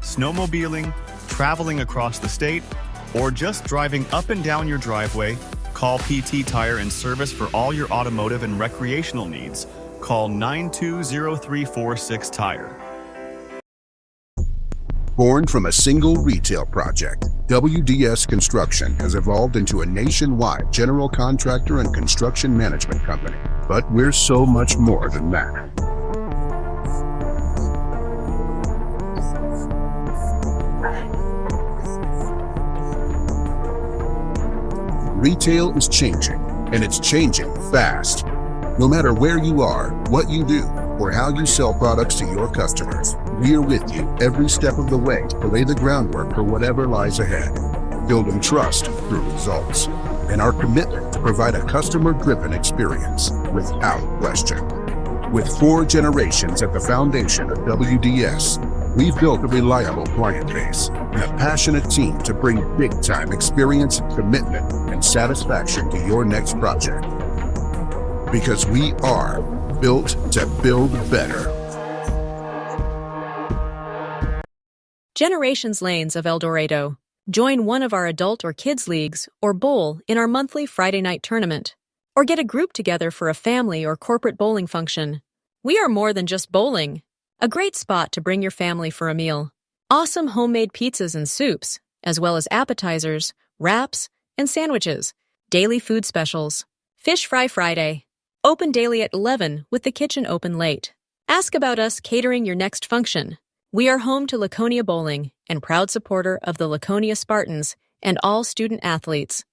Snowmobiling, traveling across the state, or just driving up and down your driveway, call PT Tire and Service for all your automotive and recreational needs. Call 920-346 Tire. Born from a single retail project, WDS Construction has evolved into a nationwide general contractor and construction management company. But we're so much more than that. Retail is changing, and it's changing fast. No matter where you are, what you do, or how you sell products to your customers, we're with you every step of the way to lay the groundwork for whatever lies ahead. Building trust through results, and our commitment to provide a customer-driven experience without question. With 4 generations at the foundation of WDS, we've built a reliable client base and a passionate team to bring big-time experience, commitment, and satisfaction to your next project. Because we are built to build better. Generations Lanes of El Dorado. Join one of our adult or kids leagues or bowl in our monthly Friday night tournament. Or get a group together for a family or corporate bowling function. We are more than just bowling. A great spot to bring your family for a meal. Awesome homemade pizzas and soups, as well as appetizers, wraps, and sandwiches. Daily food specials. Fish Fry Friday. Open daily at 11 with the kitchen open late. Ask about us catering your next function. We are home to Laconia Bowling and proud supporter of the Laconia Spartans and all student athletes.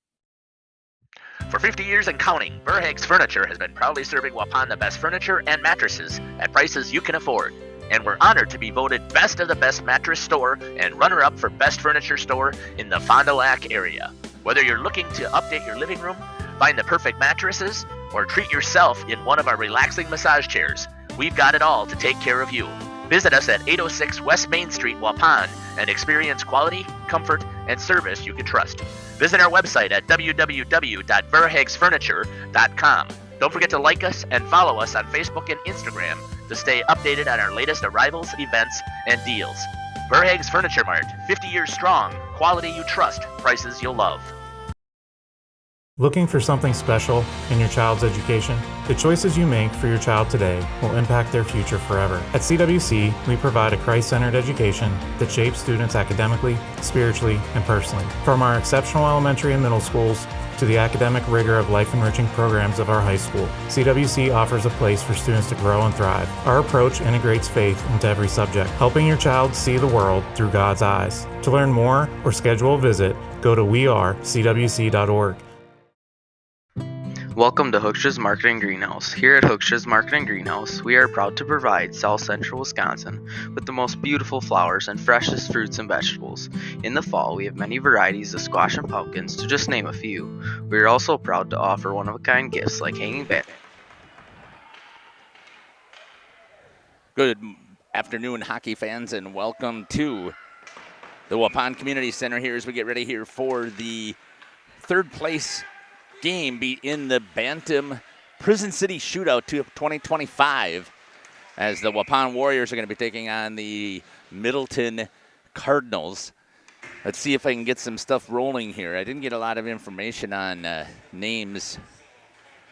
For 50 years and counting, Verhaeg's Furniture has been proudly serving Waupun the best furniture and mattresses at prices you can afford. And we're honored to be voted Best of the Best Mattress Store and runner-up for Best Furniture Store in the Fond du Lac area. Whether you're looking to update your living room, find the perfect mattresses, or treat yourself in one of our relaxing massage chairs, we've got it all to take care of you. Visit us at 806 West Main Street, Waupun, and experience quality, comfort, and service you can trust. Visit our website at www.verhaegsfurniture.com. Don't forget to like us and follow us on Facebook and Instagram to stay updated on our latest arrivals, events, and deals. Verhaeg's Furniture Mart, 50 years strong, quality you trust, prices you'll love. Looking for something special in your child's education? The choices you make for your child today will impact their future forever. At CWC, we provide a Christ-centered education that shapes students academically, spiritually, and personally. From our exceptional elementary and middle schools to the academic rigor of life-enriching programs of our high school, CWC offers a place for students to grow and thrive. Our approach integrates faith into every subject, helping your child see the world through God's eyes. To learn more or schedule a visit, go to wearecwc.org. Welcome to Hooksha's Marketing Greenhouse. Here at Hooksha's Marketing Greenhouse, we are proud to provide South Central Wisconsin with the most beautiful flowers and freshest fruits and vegetables. In the fall, we have many varieties of squash and pumpkins, to just name a few. We are also proud to offer one-of-a-kind gifts like hanging banners. Good afternoon, hockey fans, and welcome to the Waupun Community Center here as we get ready here for the third place game be in the Bantam Prison City Shootout 2025 as the Waupun Warriors are going to be taking on the Middleton Cardinals. Let's see if I can get some stuff rolling here. I didn't get a lot of information on names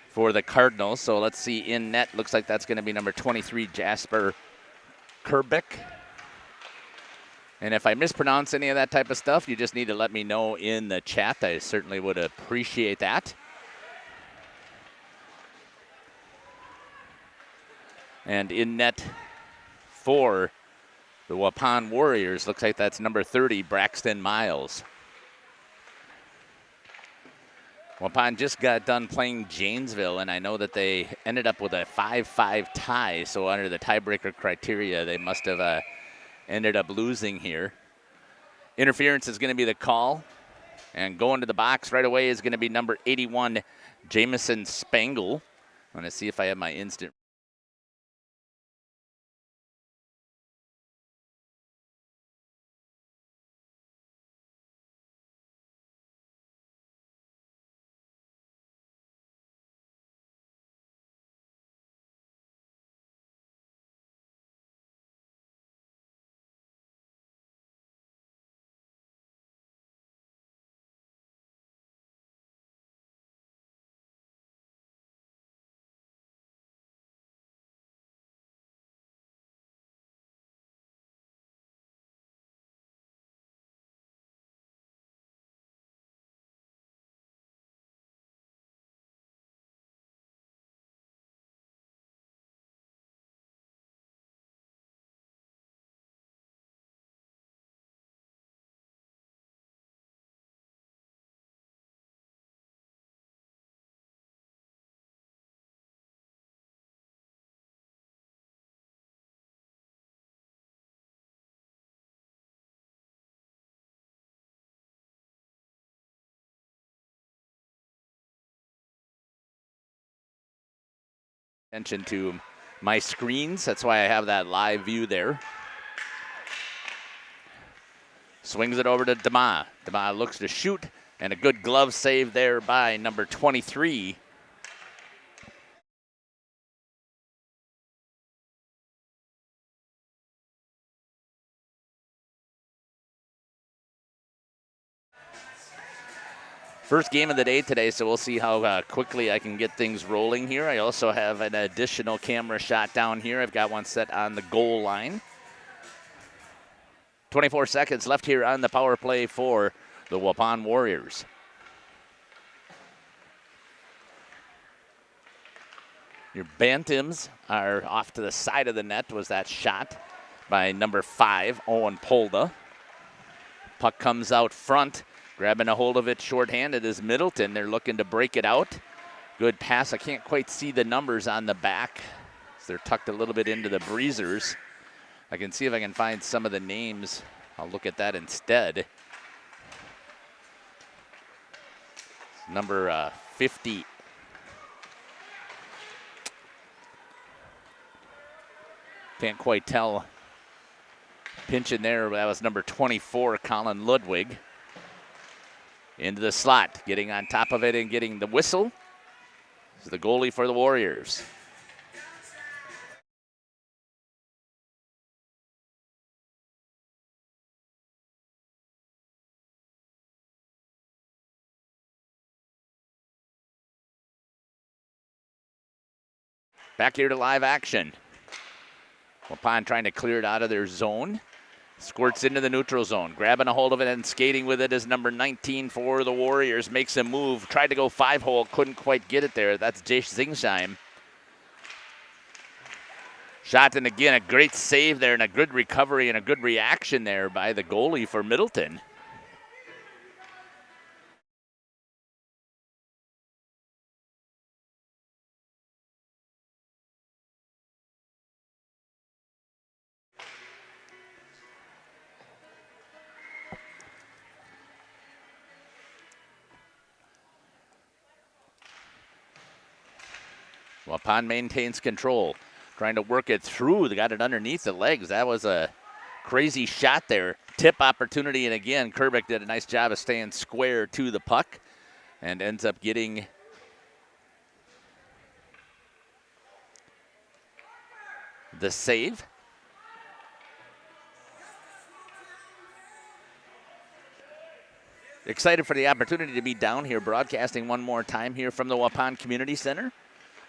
for the Cardinals, so let's see. In net, looks like that's going to be number 23, Jasper Kerbick. And if I mispronounce any of that type of stuff, you just need to let me know in the chat. I certainly would appreciate that. And in net for the Waupun Warriors, looks like that's number 30, Braxton Miles. Waupun just got done playing Janesville, and I know that they ended up with a 5-5 tie, so under the tiebreaker criteria, they must have ended up losing here. Interference is going to be the call. And going to the box right away is going to be number 81, Jamison Spangle. I'm going to see if I have my instant. Attention to my screens. That's why I have that live view there. Swings it over to DeMa. DeMa looks to shoot, and a good glove save there by number 23. First game of the day today, so we'll see how quickly I can get things rolling here. I also have an additional camera shot down here. I've got one set on the goal line. 24 seconds left here on the power play for the Waupun Warriors. Your Bantams are off to the side of the net. Was that shot by number 5, Owen Polda. Puck comes out front. Grabbing a hold of it shorthanded is Middleton. They're looking to break it out. Good pass. I can't quite see the numbers on the back. They're tucked a little bit into the breezers. I can see if I can find some of the names. I'll look at that instead. Number 50. Can't quite tell. Pinch in there. That was number 24, Colin Ludwig. Into the slot, getting on top of it and getting the whistle. This is the goalie for the Warriors. Back here to live action. Waupun trying to clear it out of their zone. Squirts into the neutral zone. Grabbing a hold of it and skating with it is number 19 for the Warriors. Makes a move. Tried to go 5-hole. Couldn't quite get it there. That's Jay Zingsheim. Shot, and again, a great save there and a good recovery and a good reaction there by the goalie for Middleton. Waupun maintains control. Trying to work it through. They got it underneath the legs. That was a crazy shot there. Tip opportunity, and again, Kerbick did a nice job of staying square to the puck and ends up getting the save. Excited for the opportunity to be down here broadcasting one more time here from the Waupun Community Center.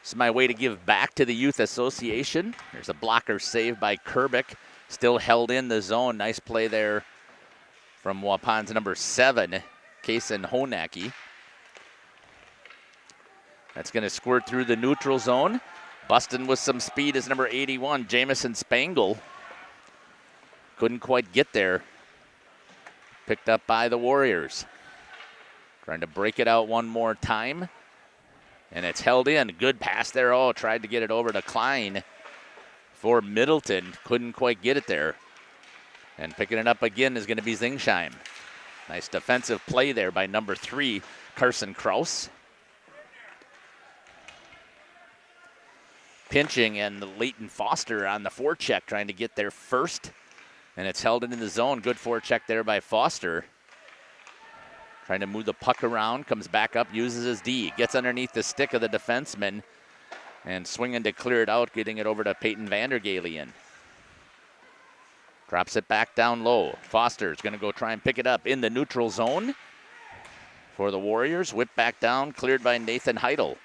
This is my way to give back to the Youth Association. There's a blocker save by Kerbick. Still held in the zone. Nice play there from Waupun's number 7, Kason Honacki. That's going to squirt through the neutral zone. Busting with some speed is number 81, Jamison Spangle. Couldn't quite get there. Picked up by the Warriors. Trying to break it out one more time. And it's held in. Good pass there. Oh, tried to get it over to Klein for Middleton. Couldn't quite get it there. And picking it up again is going to be Zingsheim. Nice defensive play there by number 3, Carson Kraus. Pinching, and Leighton Foster on the forecheck trying to get there first. And it's held into the zone. Good forecheck there by Foster. Trying to move the puck around, comes back up, uses his D. Gets underneath the stick of the defenseman and swinging to clear it out, getting it over to Peyton Vandergalian. Drops it back down low. Foster's going to go try and pick it up in the neutral zone for the Warriors. Whip back down, cleared by Nathan Heidel.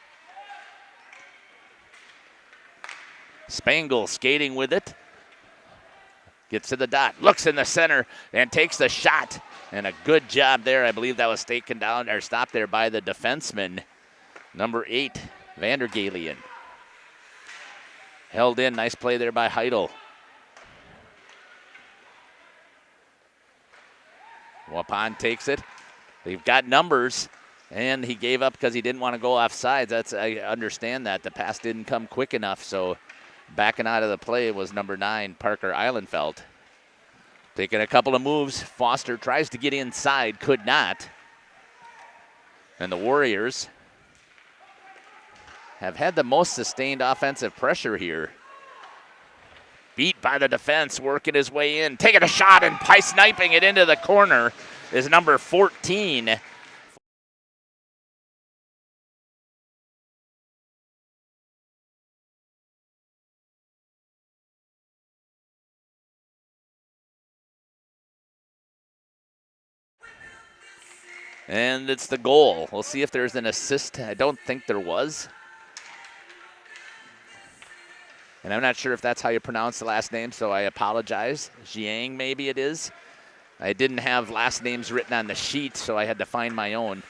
Spangle skating with it. Gets to the dot, looks in the center, and takes the shot. And a good job there. I believe that was taken down or stopped there by the defenseman, number 8, Vandergalian. Held in. Nice play there by Heidel. Waupun takes it. They've got numbers, and he gave up because he didn't want to go offsides. I understand that. The pass didn't come quick enough, so backing out of the play was number 9, Parker Eilenfeld. Taking a couple of moves. Foster tries to get inside, could not. And the Warriors have had the most sustained offensive pressure here. Beat by the defense, working his way in, taking a shot and sniping it into the corner is number 14. And it's the goal. We'll see if there's an assist. I don't think there was. And I'm not sure if that's how you pronounce the last name, so I apologize. Jiang, maybe it is. I didn't have last names written on the sheet, so I had to find my own.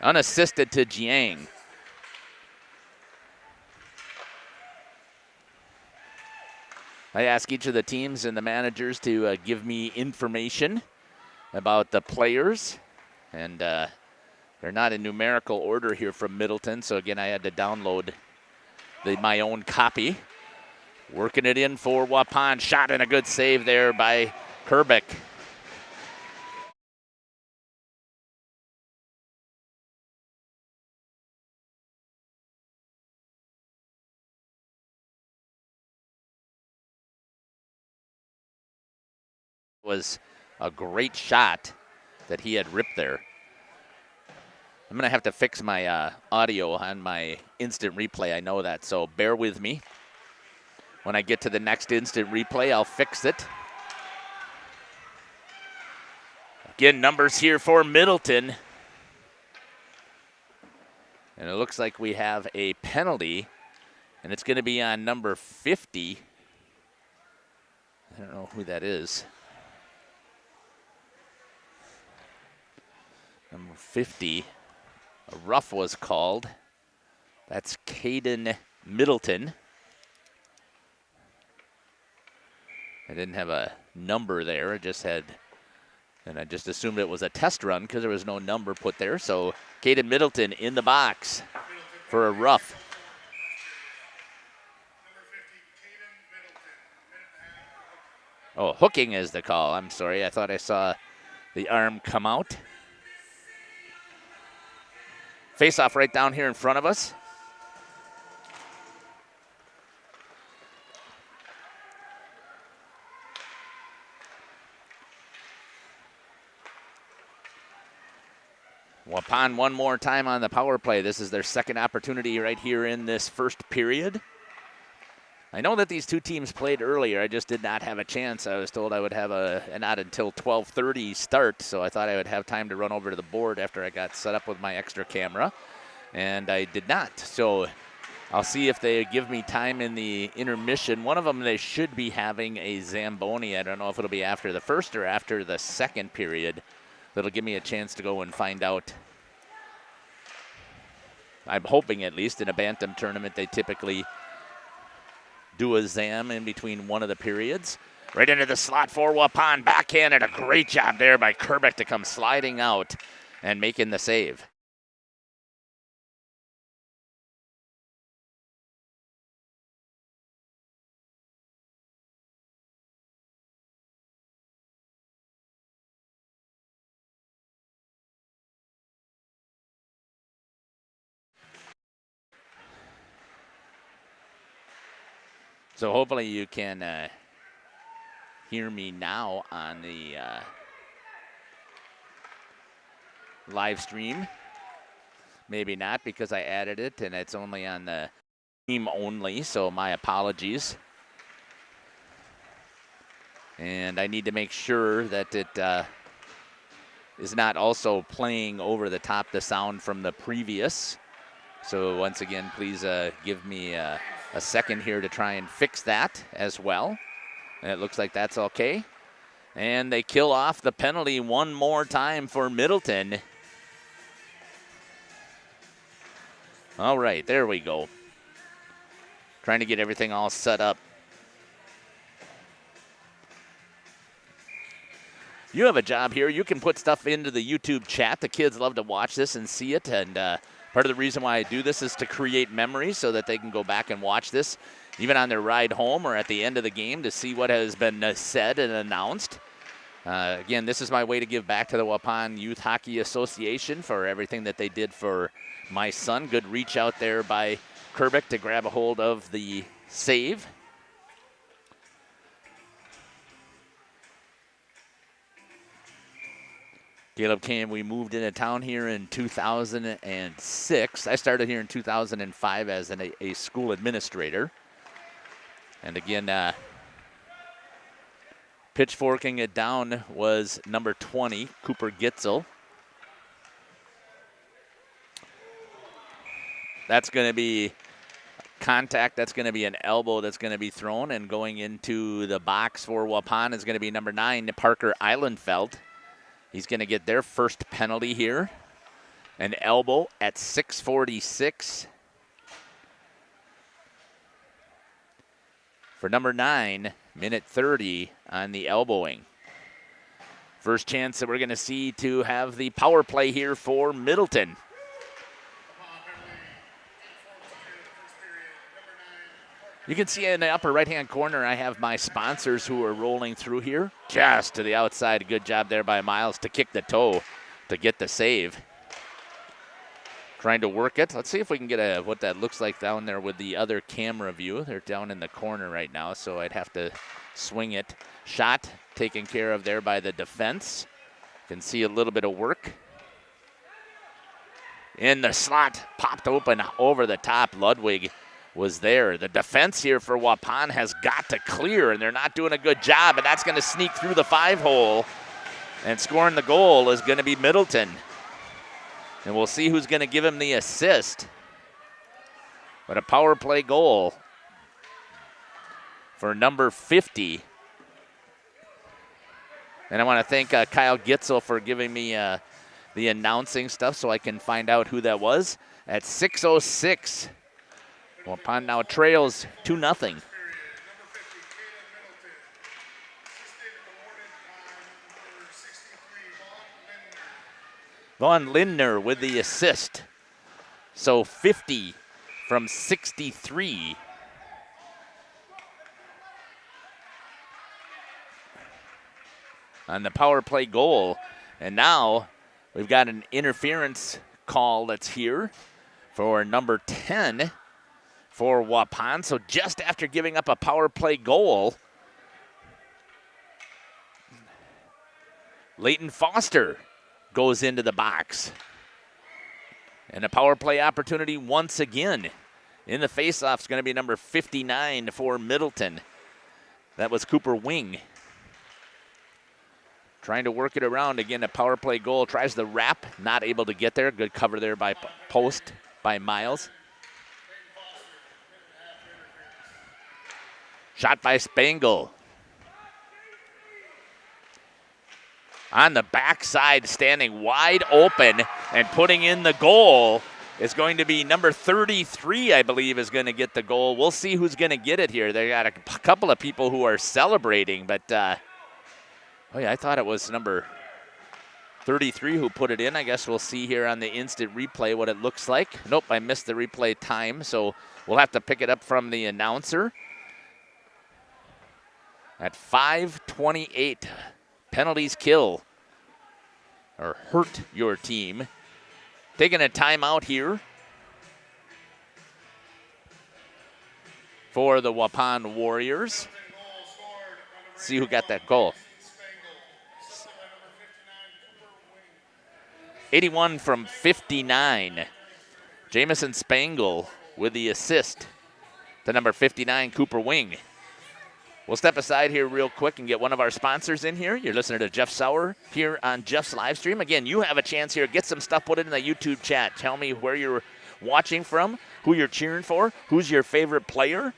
Unassisted to Jiang. I ask each of the teams and the managers to give me information about the players, and they're not in numerical order here from Middleton, so again, I had to download my own copy. Working it in for Waupun, shot and a good save there by Kerbeck. Was a great shot that he had ripped there. I'm going to have to fix my audio on my instant replay. I know that, so bear with me. When I get to the next instant replay, I'll fix it. Again, numbers here for Middleton. And it looks like we have a penalty, and it's going to be on number 50. I don't know who that is. Number 50. A rough was called. That's Caden Middleton. I didn't have a number there. I just had, and I just assumed it was a test run because there was no number put there. So Caden Middleton in the box for a rough. Oh, hooking is the call. I'm sorry. I thought I saw the arm come out. Face-off right down here in front of us. Waupun one more time on the power play. This is their second opportunity right here in this first period. I know that these two teams played earlier. I just did not have a chance. I was told I would have a not until 12:30 start, so I thought I would have time to run over to the board after I got set up with my extra camera, and I did not. So I'll see if they give me time in the intermission. One of them, they should be having a Zamboni. I don't know if it'll be after the first or after the second period. That'll give me a chance to go and find out. I'm hoping, at least, in a Bantam tournament, they typically do a Zam in between one of the periods. Right into the slot for Waupun. Backhanded. A great job there by Kerbeck to come sliding out and making the save. So hopefully you can hear me now on the live stream. Maybe not, because I added it and it's only on the stream only, so my apologies. And I need to make sure that it is not also playing over the top the sound from the previous. So once again, please give me a second here to try and fix that as well. And it looks like that's okay. And they kill off the penalty one more time for Middleton. All right, there we go. Trying to get everything all set up. You have a job here. You can put stuff into the YouTube chat. The kids love to watch this and see it. And part of the reason why I do this is to create memories so that they can go back and watch this, even on their ride home or at the end of the game, to see what has been said and announced. Again, this is my way to give back to the Waupun Youth Hockey Association for everything that they did for my son. Good reach out there by Kerbick to grab a hold of the save. Caleb came, we moved into town here in 2006. I started here in 2005 as a school administrator. And again, pitchforking it down was number 20, Cooper Gitzel. That's going to be contact. That's going to be an elbow that's going to be thrown. And going into the box for Waupun is going to be number 9, Parker Eilenfeld. He's going to get their first penalty here. An elbow at 6:46. For number 9, minute 30 on the elbowing. First chance that we're going to see to have the power play here for Middleton. You can see in the upper right-hand corner, I have my sponsors who are rolling through here. Just to the outside. A good job there by Miles to kick the toe to get the save. Trying to work it. Let's see if we can get what that looks like down there with the other camera view. They're down in the corner right now, so I'd have to swing it. Shot taken care of there by the defense. Can see a little bit of work. In the slot, popped open over the top. Ludwig was there. The defense here for Waupun has got to clear, and they're not doing a good job, and that's going to sneak through the 5-hole. And scoring the goal is going to be Middleton. And we'll see who's going to give him the assist. But a power play goal for number 50. And I want to thank Kyle Gitzel for giving me the announcing stuff so I can find out who that was. At 6:06, Waupun now trails 2-0. Vaughn Lindner with the assist. So 50 from 63. On the power play goal. And now we've got an interference call that's here for number 10 for Waupun. So just after giving up a power play goal, Leighton Foster goes into the box. And a power play opportunity once again. In the faceoff is going to be number 59 for Middleton. That was Cooper Wing. Trying to work it around. Again, a power play goal. Tries the wrap. Not able to get there. Good cover there by post by Miles. Shot by Spangle. On the backside, standing wide open and putting in the goal is going to be number 33, I believe, is going to get the goal. We'll see who's going to get it here. They got a couple of people who are celebrating, but oh yeah, I thought it was number 33 who put it in. I guess we'll see here on the instant replay what it looks like. Nope, I missed the replay time, so we'll have to pick it up from the announcer. At 5:28, penalties kill or hurt your team. Taking a timeout here for the Waupun Warriors. See who got that goal. 81 from 59. Jamison Spangle with the assist to number 59, Cooper Wing. We'll step aside here real quick and get one of our sponsors in here. You're listening to Jeff Sauer here on Jeff's live stream. Again, you have a chance here. Get some stuff put in the YouTube chat. Tell me where you're watching from, who you're cheering for, who's your favorite player,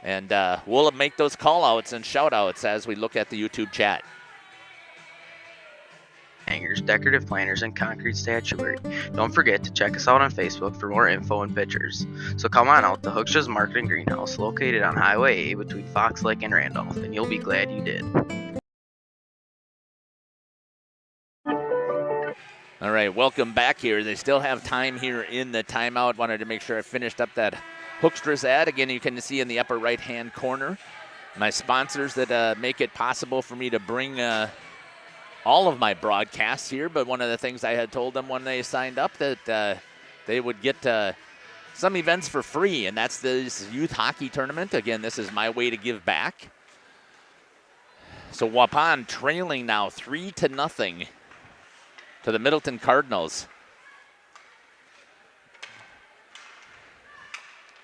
and we'll make those call-outs and shout-outs as we look at the YouTube chat. Hangers, decorative planters, and concrete statuary. Don't forget to check us out on Facebook for more info and pictures. So come on out to Hooksha's Market and Greenhouse, located on Highway A between Fox Lake and Randolph, and you'll be glad you did. All right, welcome back here. They still have time here in the timeout. Wanted to make sure I finished up that Hookstra's ad. Again, you can see in the upper right-hand corner my sponsors that make it possible for me to bring all of my broadcasts here, but one of the things I had told them when they signed up that they would get some events for free, and that's this youth hockey tournament. Again, this is my way to give back. So Waupun trailing now 3-0 to the Middleton Cardinals.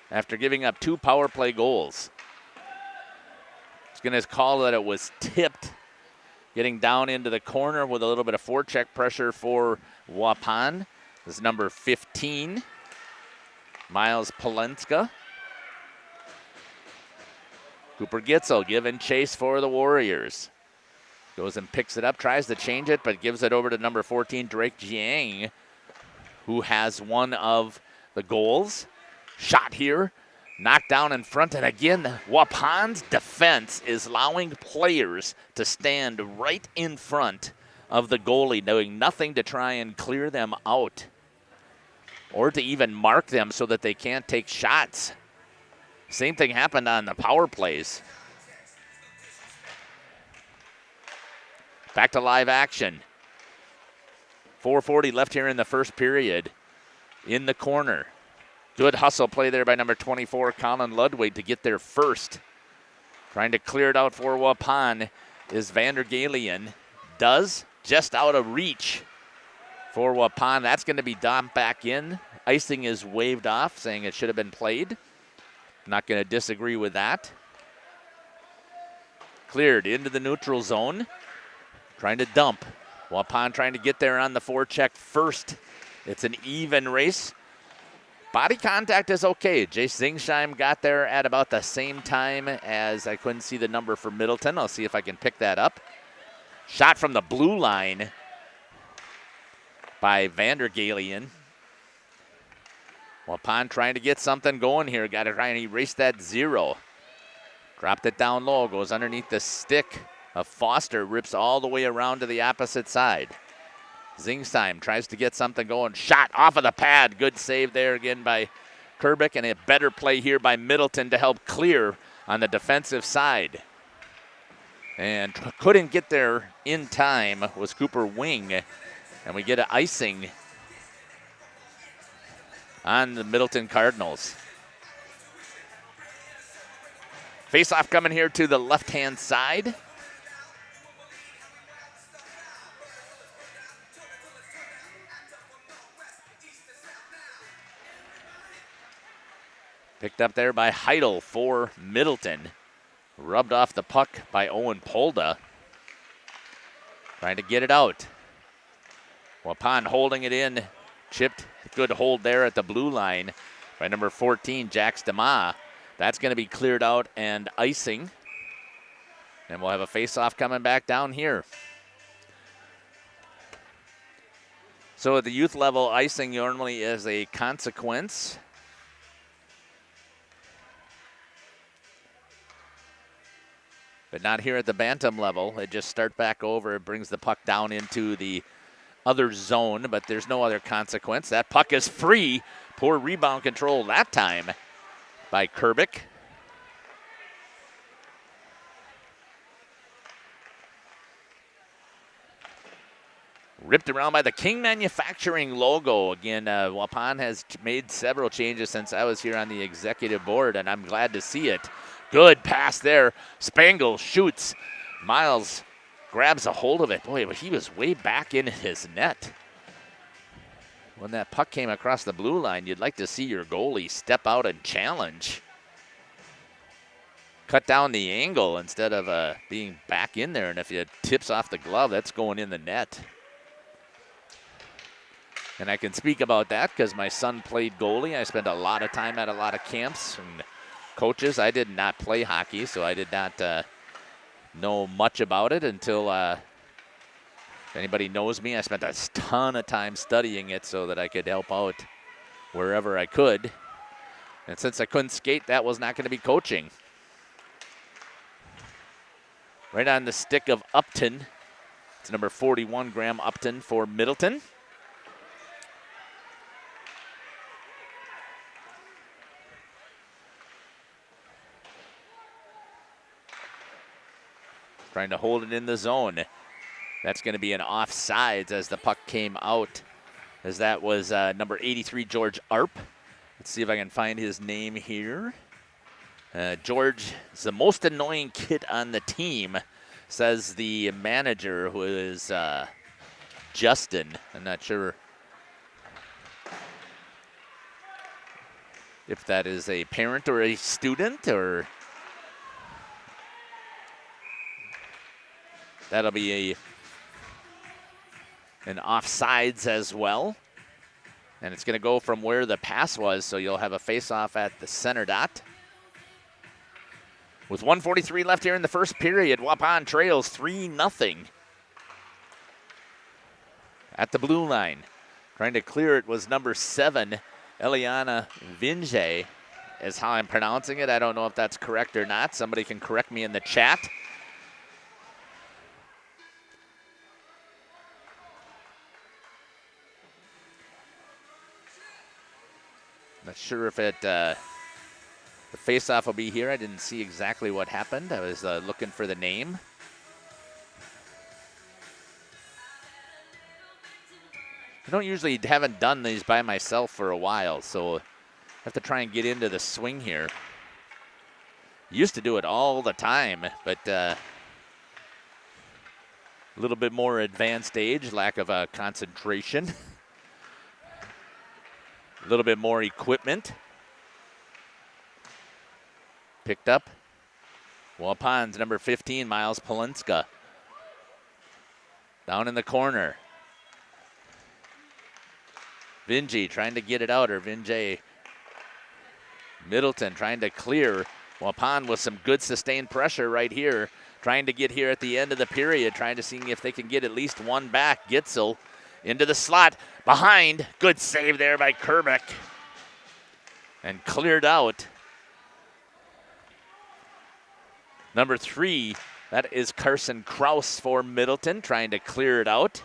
After giving up 2 power play goals. It's going to call that it was tipped. Getting down into the corner with a little bit of forecheck pressure for Waupun. This is number 15, Miles Polenska. Cooper Gitzel giving chase for the Warriors. Goes and picks it up, tries to change it, but gives it over to number 14, Drake Jiang, who has one of the goals. Shot here, knocked down in front, and again, Waupun's defense is allowing players to stand right in front of the goalie, doing nothing to try and clear them out or to even mark them so that they can't take shots. Same thing happened on the power plays. Back to live action. 4:40 left here in the first period. In the corner. Good hustle play there by number 24, Colin Ludwig, to get there first. Trying to clear it out for Waupun is Vander Galian. Does, just out of reach for Waupun. That's going to be dumped back in. Icing is waved off, saying it should have been played. Not going to disagree with that. Cleared into the neutral zone. Trying to dump. Waupun trying to get there on the forecheck first. It's an even race. Body contact is okay. Jace Zingsheim got there at about the same time as I couldn't see the number for Middleton. I'll see if I can pick that up. Shot from the blue line by Vander Galian. Waupun trying to get something going here. Got to try and erase that 0. Dropped it down low. Goes underneath the stick of Foster. Rips all the way around to the opposite side. Zingsheim tries to get something going. Shot off of the pad. Good save there again by Kerbick. And a better play here by Middleton to help clear on the defensive side. And couldn't get there in time was Cooper Wing. And we get an icing on the Middleton Cardinals. Face-off coming here to the left-hand side. Picked up there by Heidel for Middleton. Rubbed off the puck by Owen Polda. Trying to get it out. Waupun holding it in. Chipped. Good hold there at the blue line by number 14, Jax DeMa. That's going to be cleared out and icing. And we'll have a face-off coming back down here. So at the youth level, icing normally is a consequence. But not here at the Bantam level. It just start back over. It brings the puck down into the other zone, but there's no other consequence. That puck is free. Poor rebound control that time by Kerbick. Ripped around by the King Manufacturing logo. Again, Waupun has made several changes since I was here on the executive board, and I'm glad to see it. Good pass there. Spangle shoots. Miles grabs a hold of it. Boy, but he was way back in his net. When that puck came across the blue line, you'd like to see your goalie step out and challenge. Cut down the angle instead of being back in there. And if it tips off the glove, that's going in the net. And I can speak about that because my son played goalie. I spent a lot of time at a lot of camps and coaches. I did not play hockey, so I did not know much about it until if anybody knows me, I spent a ton of time studying it so that I could help out wherever I could. And since I couldn't skate, that was not going to be coaching. Right on the stick of Upton. It's number 41, Graham Upton for Middleton. Trying to hold it in the zone. That's going to be an offsides as the puck came out, as that was number 83, George Arp. Let's see if I can find his name here. George is the most annoying kid on the team, says the manager, who is Justin. I'm not sure if that is a parent or a student, or that'll be an offsides as well. And it's going to go from where the pass was, so you'll have a face-off at the center dot. With 1:43 left here in the first period, Waupun trails 3-0 at the blue line. Trying to clear it was number 7, Eliana Vinje, is how I'm pronouncing it. I don't know if that's correct or not. Somebody can correct me in the chat. Not sure if the face-off will be here. I didn't see exactly what happened. I was looking for the name. Haven't done these by myself for a while, so I have to try and get into the swing here. Used to do it all the time, but a little bit more advanced age, lack of concentration. A little bit more equipment. Picked up. Waupun's number 15, Miles Polinska. Down in the corner. Vinji trying to get it out, or Vinjay. Middleton trying to clear. Waupun with some good sustained pressure right here. Trying to get here at the end of the period, trying to see if they can get at least one back. Gitzel into the slot, behind. Good save there by Kerbeck. And cleared out. Number 3, that is Carson Kraus for Middleton, trying to clear it out.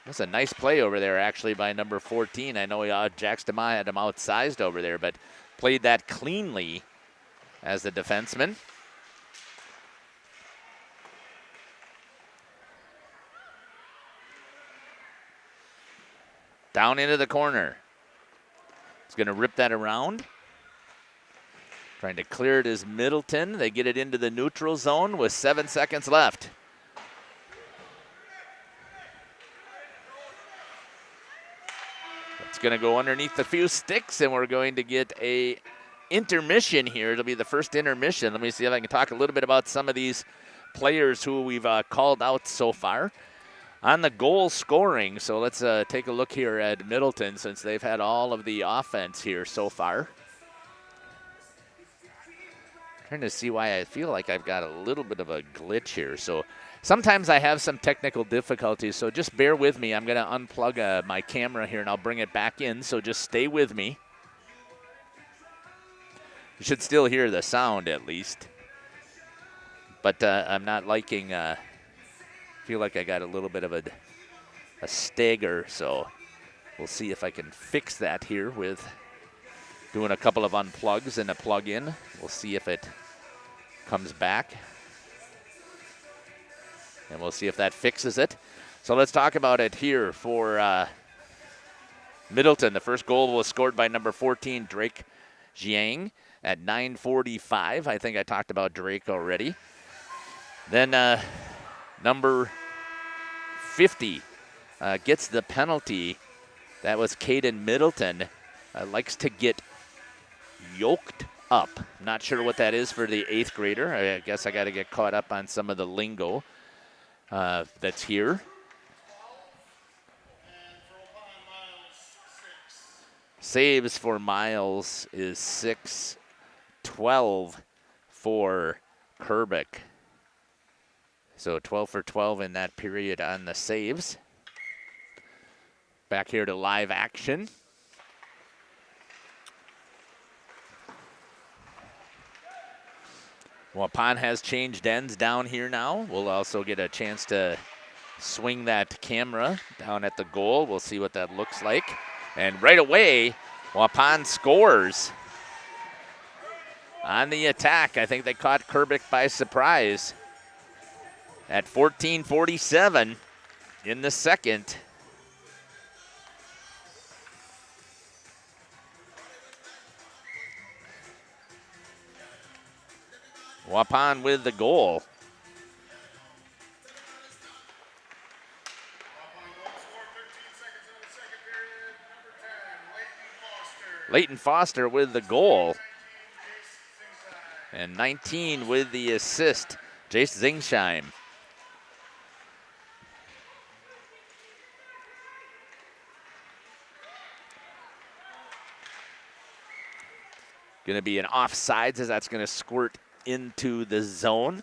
That's a nice play over there, actually, by number 14. I know Jack Stamai had him outsized over there, but played that cleanly as the defenseman. Down into the corner. He's going to rip that around. Trying to clear it is Middleton. They get it into the neutral zone with 7 seconds left. It's going to go underneath the few sticks, and we're going to get a intermission here. It'll be the first intermission. Let me see if I can talk a little bit about some of these players who we've called out so far. On the goal scoring, so let's take a look here at Middleton, since they've had all of the offense here so far. Trying to see why I feel like I've got a little bit of a glitch here. So sometimes I have some technical difficulties, so just bear with me. I'm going to unplug my camera here, and I'll bring it back in, so just stay with me. You should still hear the sound at least. But I'm not liking... feel like I got a little bit of a stagger, so we'll see if I can fix that here with doing a couple of unplugs and a plug in. We'll see if it comes back, and we'll see if that fixes it. So let's talk about it here for Middleton. The first goal was scored by number 14, Drake Jiang, at 9:45. I think I talked about Drake already. Then number 50 gets the penalty. That was Caden Middleton. Likes to get yoked up. Not sure what that is for the 8th grader. I guess I got to get caught up on some of the lingo that's here. Saves for Miles is 6-12 for Kerbeck. So 12 for 12 in that period on the saves. Back here to live action. Waupun has changed ends down here now. We'll also get a chance to swing that camera down at the goal. We'll see what that looks like. And right away, Waupun scores on the attack. I think they caught Kerbeck by surprise. at 14:47 in the second. Waupun with the goal. Leighton Foster with the goal. And 19 with the assist, Jace Zingsheim. Going to be an offsides as that's going to squirt into the zone.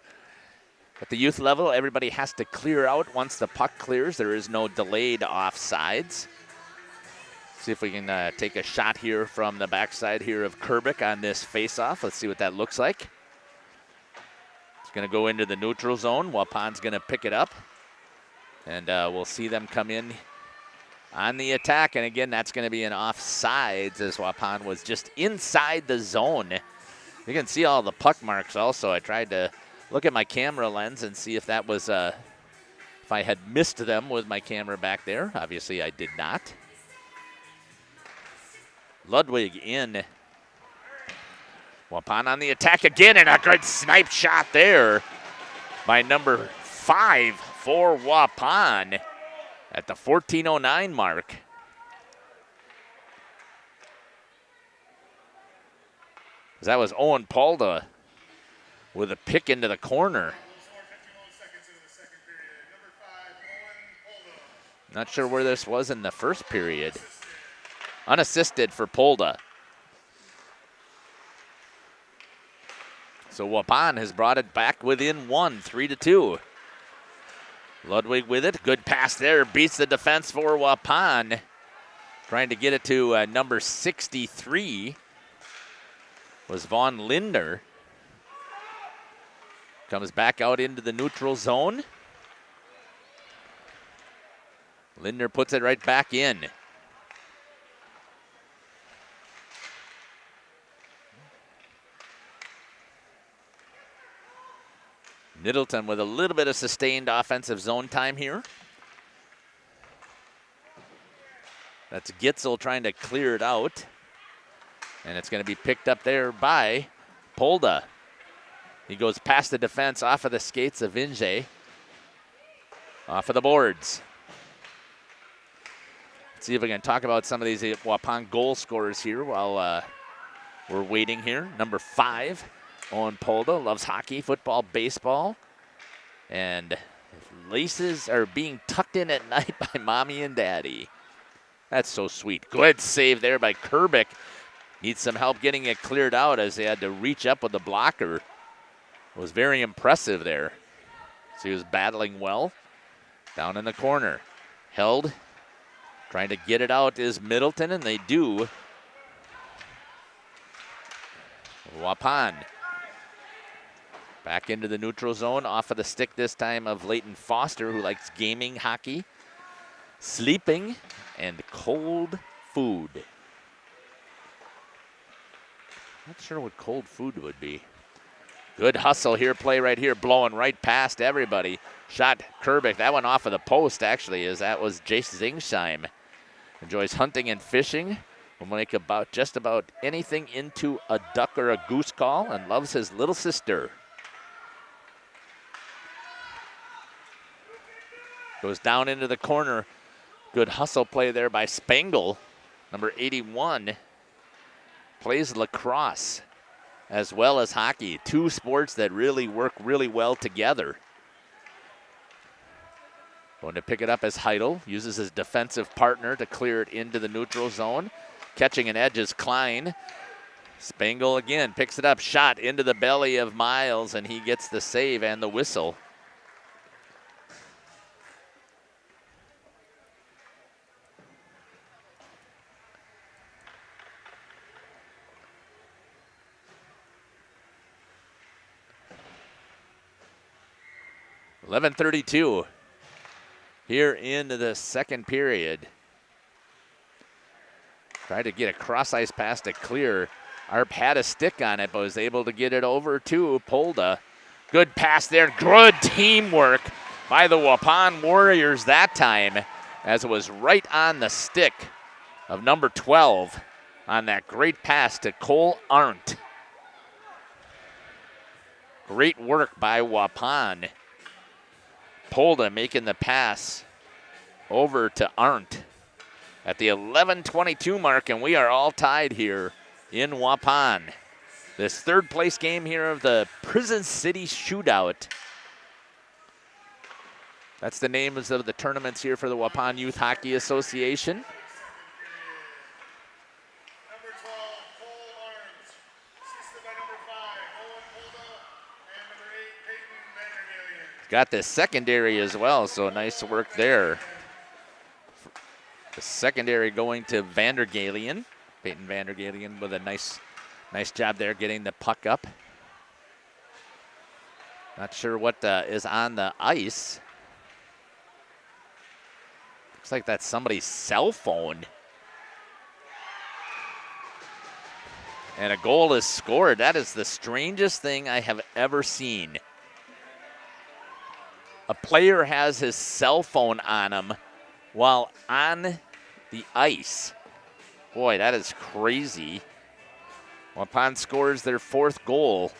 At the youth level, everybody has to clear out once the puck clears. There is no delayed offsides. See if we can take a shot here from the backside here of Kerbick on this faceoff. Let's see what that looks like. It's going to go into the neutral zone. Waupun's going to pick it up. And we'll see them come in on the attack. And again, that's going to be an offsides as Waupun was just inside the zone. You can see all the puck marks also. I tried to look at my camera lens and see if that was, if I had missed them with my camera back there. Obviously, I did not. Ludwig in. Waupun on the attack again, and a good snipe shot there by number 5 for Waupun at the 14:09 mark. That was Owen Polda with a pick into the corner. Not sure where this was in the first period. Unassisted for Polda. So Waupun has brought it back within 1, 3-2. Ludwig with it. Good pass there. Beats the defense for Waupun. Trying to get it to number 63 was Vaughn Linder. Comes back out into the neutral zone. Linder puts it right back in. Middleton with a little bit of sustained offensive zone time here. That's Gitzel trying to clear it out. And it's going to be picked up there by Polda. He goes past the defense, off of the skates of Vinje. Off of the boards. Let's see if we can talk about some of these Waupun goal scorers here while we're waiting here. Number 5. Owen Polda loves hockey, football, baseball, and laces are being tucked in at night by mommy and daddy. That's so sweet. Good save there by Kerbick. Needs some help getting it cleared out as they had to reach up with the blocker. It was very impressive there. So he was battling well. Down in the corner. Held. Trying to get it out is Middleton, and they do. Waupun. Back into the neutral zone, off of the stick this time of Leighton Foster, who likes gaming, hockey, sleeping, and cold food. Not sure what cold food would be. Good hustle here, play right here, blowing right past everybody. Shot Kerbick, that one off of the post actually, as that was Jace Zingsheim. Enjoys hunting and fishing. Will make just about anything into a duck or a goose call, and loves his little sister. Goes down into the corner. Good hustle play there by Spangle. Number 81 plays lacrosse as well as hockey. Two sports that really work really well together. Going to pick it up as Heidel. Uses his defensive partner to clear it into the neutral zone. Catching an edge is Klein. Spangle again picks it up. Shot into the belly of Miles, and he gets the save and the whistle. .32 here into the second period. Tried to get a cross-ice pass to clear. Arp had a stick on it, but was able to get it over to Polda. Good pass there. Good teamwork by the Waupun Warriors that time, as it was right on the stick of number 12 on that great pass to Cole Arndt. Great work by Waupun. Polda making the pass over to Arndt at the 11:22 mark, and we are all tied here in Waupun. This third place game here of the Prison City Shootout. That's the names of the tournaments here for the Waupun Youth Hockey Association. Got the secondary as well, so nice work there. The secondary going to Vandergalian. Peyton Vandergalian with a nice job there getting the puck up. Not sure what is on the ice. Looks like that's somebody's cell phone. And a goal is scored. That is the strangest thing I have ever seen. A player has his cell phone on him while on the ice. Boy, that is crazy. Waupun scores their fourth goal.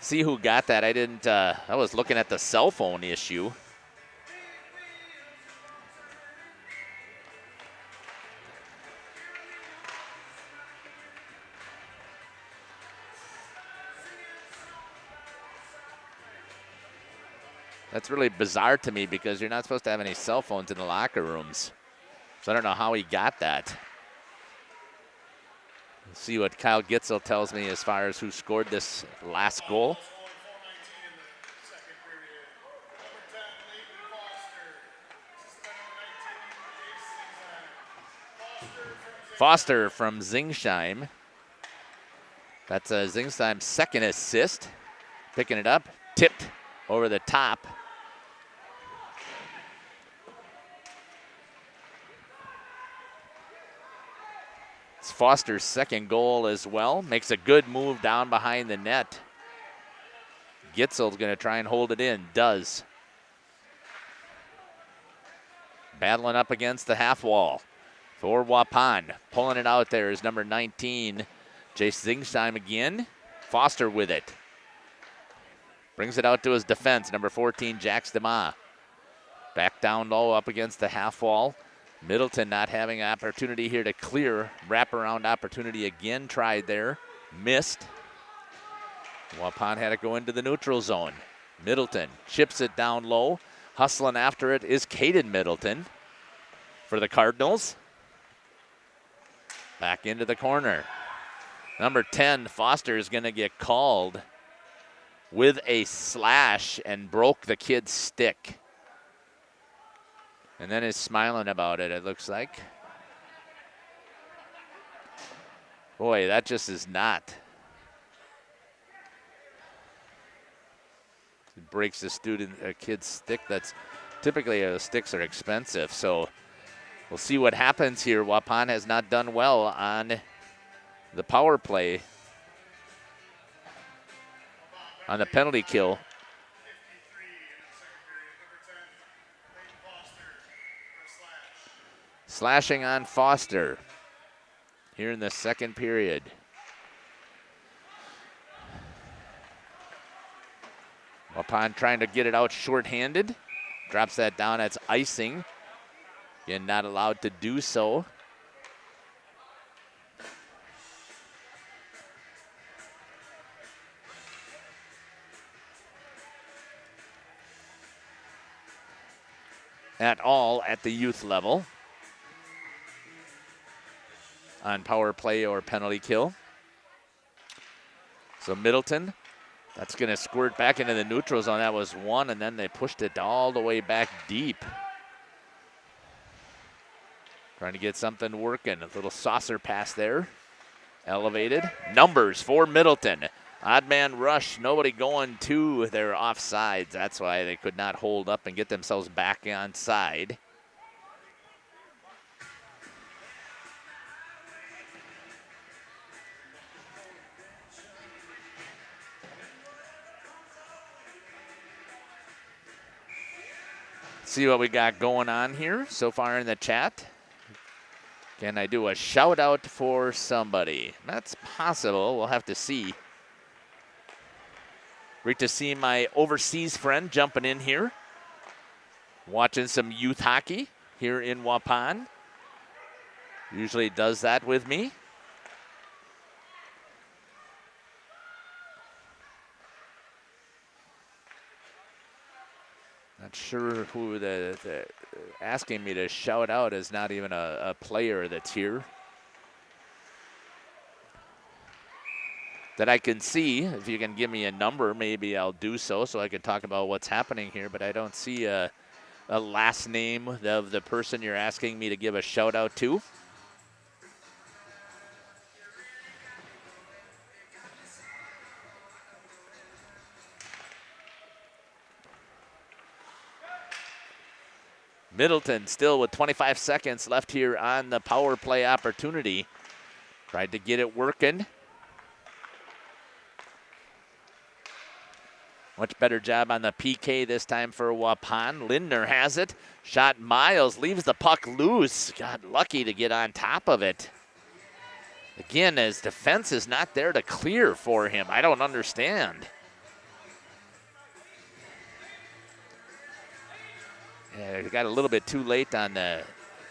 See who got that. I was looking at the cell phone issue. That's really bizarre to me because you're not supposed to have any cell phones in the locker rooms. So I don't know how he got that. Let's see what Kyle Gitzel tells me as far as who scored this last goal. Foster from Zingsheim. That's Zingsheim's second assist. Picking it up, tipped over the top. It's Foster's second goal as well. Makes a good move down behind the net. Gitzel's going to try and hold it in. Does. Battling up against the half wall for Waupun. Pulling it out there is number 19, Jace Zingsheim again. Foster with it. Brings it out to his defense, number 14, Jax DeMa. Back down low up against the half wall. Middleton not having an opportunity here to clear. Wraparound opportunity again tried there. Missed. Waupun had it go into the neutral zone. Middleton chips it down low. Hustling after it is Caden Middleton for the Cardinals. Back into the corner. Number 10, Foster, is going to get called with a slash and broke the kid's stick. And then is smiling about it, it looks like. Boy, that just is not. It breaks a kid's stick. That's typically sticks are expensive, so we'll see what happens here. Waupun has not done well on the power play, on the penalty kill. Slashing on Foster here in the second period. Waupun trying to get it out shorthanded. Drops that down, that's icing. Again, not allowed to do so. At all at the youth level on power play or penalty kill. So Middleton, that's going to squirt back into the neutral zone. That was one, and then they pushed it all the way back deep. Trying to get something working. A little saucer pass there. Elevated. Numbers for Middleton. Odd man rush. Nobody going to their offsides. That's why they could not hold up and get themselves back on side. See what we got going on here so far in the chat. Can I do a shout out for somebody? That's possible. We'll have to see. Great to see my overseas friend jumping in here. Watching some youth hockey here in Waupun. Usually does that with me. Not sure who the asking me to shout out is not even a player that's here. That I can see. If you can give me a number, maybe I'll do so I can talk about what's happening here. But I don't see a last name of the person you're asking me to give a shout out to. Middleton still with 25 seconds left here on the power play opportunity. Tried to get it working. Much better job on the PK this time for Waupun. Lindner has it. Shot Miles, leaves the puck loose. Got lucky to get on top of it. Again, his defense is not there to clear for him. I don't understand. Yeah, it got a little bit too late on the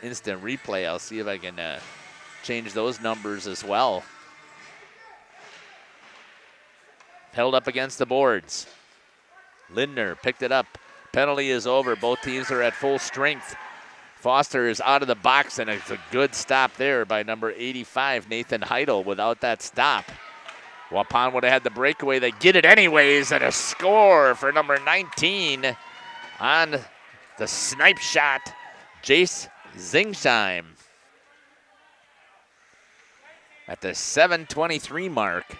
instant replay. I'll see if I can change those numbers as well. Held up against the boards. Lindner picked it up. Penalty is over. Both teams are at full strength. Foster is out of the box, and it's a good stop there by number 85, Nathan Heidel. Without that stop, Waupun would have had the breakaway. They get it anyways, and a score for number 19 on the snipe shot, Jace Zingsheim. At the 7:23 mark,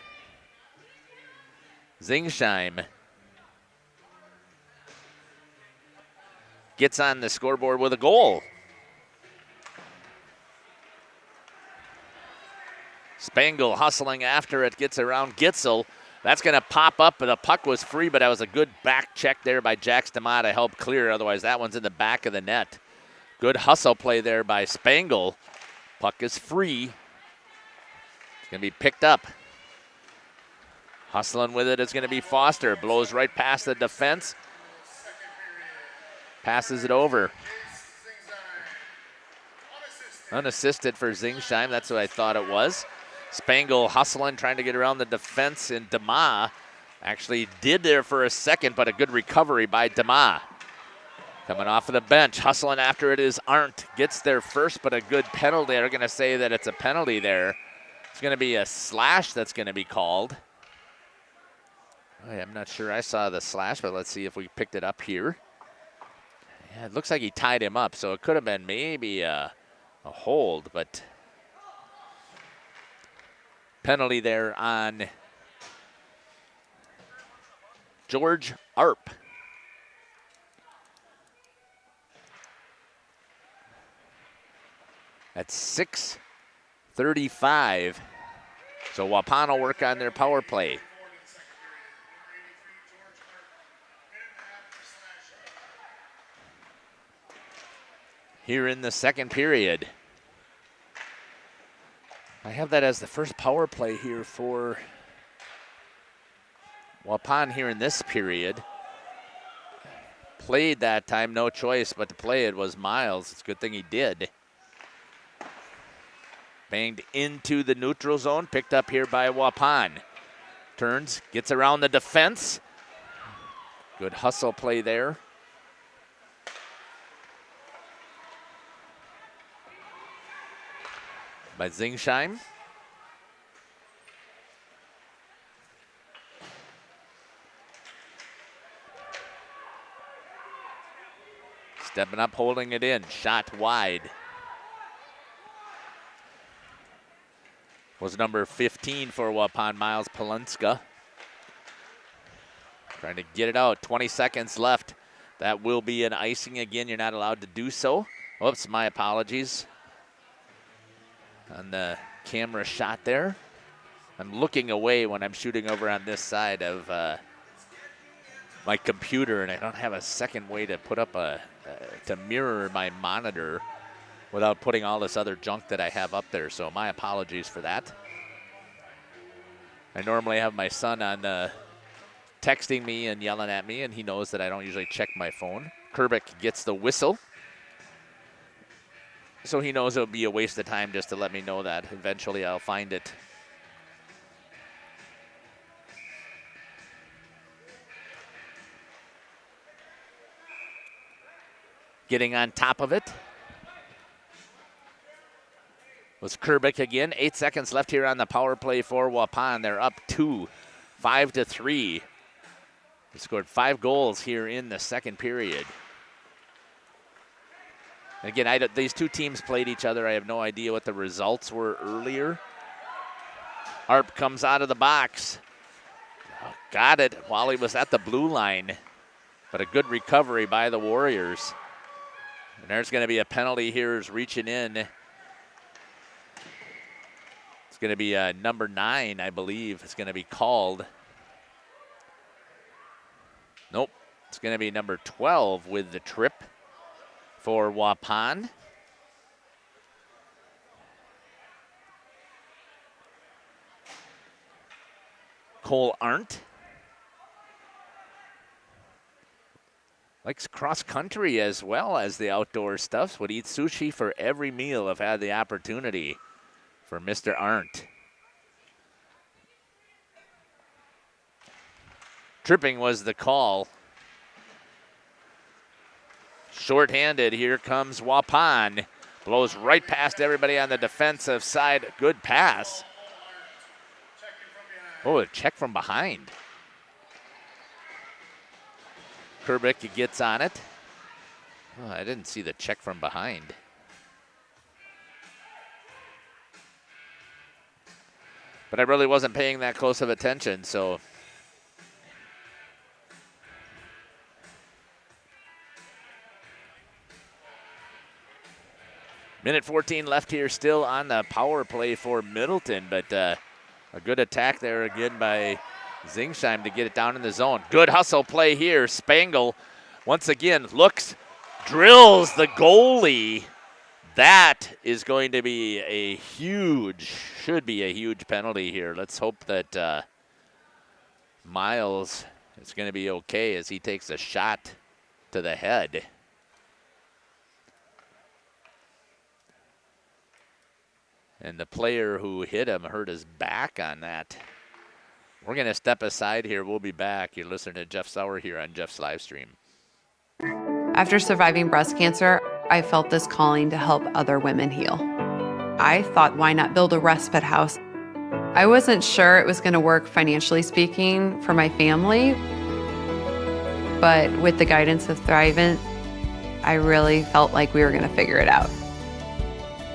Zingsheim gets on the scoreboard with a goal. Spangle hustling after it, gets around Gitzel. That's going to pop up, but the puck was free, but that was a good back check there by Jack Stamata to help clear. Otherwise, that one's in the back of the net. Good hustle play there by Spangle. Puck is free. It's going to be picked up. Hustling with it is going to be Foster. Blows right past the defense. Passes it over. Unassisted for Zingsheim. That's what I thought it was. Spangle hustling, trying to get around the defense, and DeMa actually did there for a second, but a good recovery by DeMa. Coming off of the bench, hustling after it is Arndt. Gets there first, but a good penalty. They're going to say that it's a penalty there. It's going to be a slash that's going to be called. I'm not sure I saw the slash, but let's see if we picked it up here. Yeah, it looks like he tied him up, so it could have been maybe a hold, but penalty there on George Arp. At 6:35, so Waupun will work on their power play. Here in the second period. I have that as the first power play here for Waupun here in this period. Played that time, no choice but to play it was Miles. It's a good thing he did. Banged into the neutral zone, picked up here by Waupun. Turns, gets around the defense. Good hustle play there. By Zingsheim. Stepping up, holding it in. Shot wide. Was number 15 for Waupun, Miles Polunska. Trying to get it out. 20 seconds left. That will be an icing again. You're not allowed to do so. Oops, my apologies. On the camera shot there. I'm looking away when I'm shooting over on this side of my computer, and I don't have a second way to put up a to mirror my monitor without putting all this other junk that I have up there. So my apologies for that. I normally have my son on texting me and yelling at me, and he knows that I don't usually check my phone. Kerbick gets the whistle. So he knows it would be a waste of time just to let me know that. Eventually I'll find it. Getting on top of it was Kerbick again. 8 seconds left here on the power play for Waupun. They're up 2, 5-3. They scored 5 goals here in the second period. And again, these two teams played each other. I have no idea what the results were earlier. Harp comes out of the box. Got it while he was at the blue line. But a good recovery by the Warriors. And there's going to be a penalty here as reaching in. It's going to be number 9, I believe. It's going to be called. Nope. It's going to be number 12 with the trip for Waupun. Cole Arndt. Likes cross country as well as the outdoor stuff. Would eat sushi for every meal if had the opportunity for Mr. Arndt. Tripping was the call. Short-handed, here comes Waupun. Blows right past everybody on the defensive side. Good pass. Oh, a check from behind. Kerbick gets on it. Oh, I didn't see the check from behind. But I really wasn't paying that close of attention, so. Minute 14 left here still on the power play for Middleton, but a good attack there again by Zingsheim to get it down in the zone. Good hustle play here. Spangle once again looks, drills the goalie. That is going to be should be a huge penalty here. Let's hope that Miles is going to be okay as he takes a shot to the head. And the player who hit him hurt his back on that. We're going to step aside here. We'll be back. You're listening to Jeff Sauer here on Jeff's live stream. After surviving breast cancer, I felt this calling to help other women heal. I thought, why not build a respite house? I wasn't sure it was going to work financially speaking for my family, but with the guidance of Thrivent, I really felt like we were going to figure it out.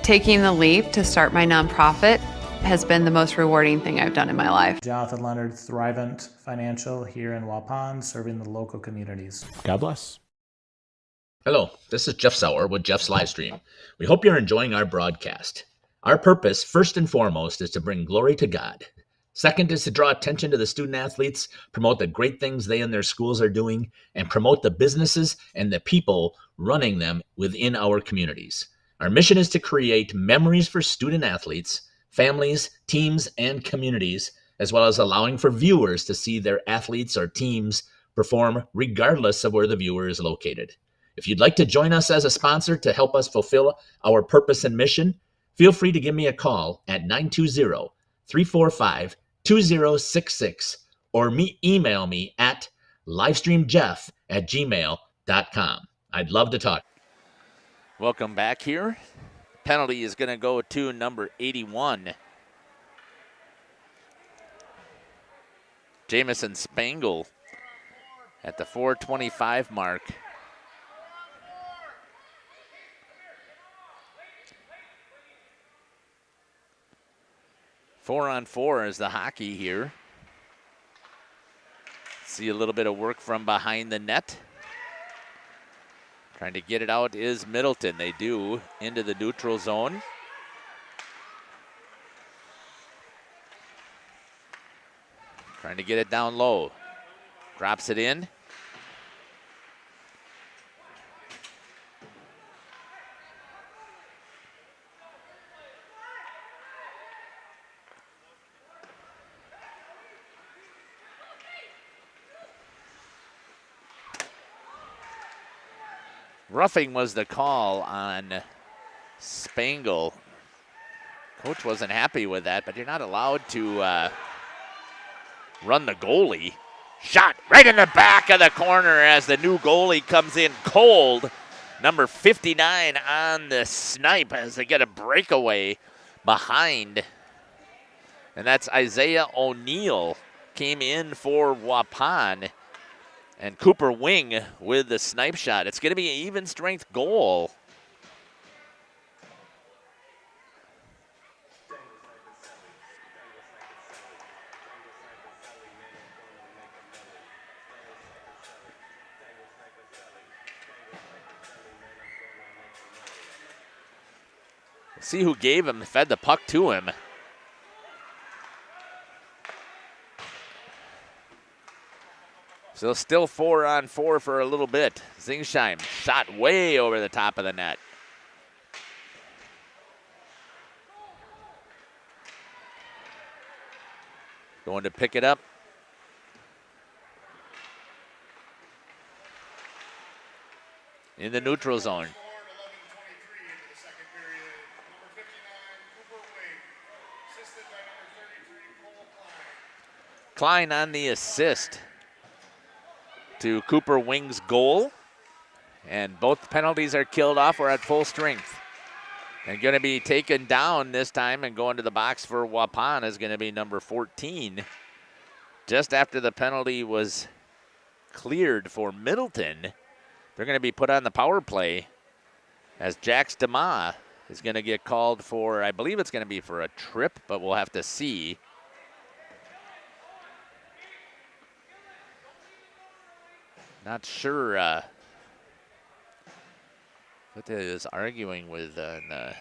Taking the leap to start my nonprofit has been the most rewarding thing I've done in my life. Jonathan Leonard, Thrivent Financial here in Waupun, serving the local communities. God bless. Hello, this is Jeff Sauer with Jeff's Livestream. We hope you're enjoying our broadcast. Our purpose, first and foremost, is to bring glory to God. Second is to draw attention to the student athletes, promote the great things they and their schools are doing, and promote the businesses and the people running them within our communities. Our mission is to create memories for student athletes, families, teams, and communities, as well as allowing for viewers to see their athletes or teams perform regardless of where the viewer is located. If you'd like to join us as a sponsor to help us fulfill our purpose and mission, feel free to give me a call at 920-345-2066 or email me at livestreamjeff@gmail.com. I'd love to talk. Welcome back here. Penalty is going to go to number 81. Jamison Spangle at the 4:25 mark. Four on four is the hockey here. See a little bit of work from behind the net. Trying to get it out is Middleton. They do into the neutral zone. Trying to get it down low. Drops it in. Roughing was the call on Spangle. Coach wasn't happy with that, but you're not allowed to run the goalie. Shot right in the back of the corner as the new goalie comes in cold. Number 59 on the snipe as they get a breakaway behind. And that's Isaiah O'Neill came in for Waupun. And Cooper Wing with the snipe shot. It's going to be an even strength goal. See who gave him, fed the puck to him. So still 4-on-4 for a little bit. Zingsheim shot way over the top of the net. Going to pick it up. In the neutral zone. Klein on the assist to Cooper Wing's goal. And both penalties are killed off. We're at full strength. And going to be taken down this time and going to the box for Waupun is going to be number 14. Just after the penalty was cleared for Middleton, they're going to be put on the power play as Jax DeMa is going to get called for, I believe it's going to be for a trip, but we'll have to see. Not sure what is arguing with a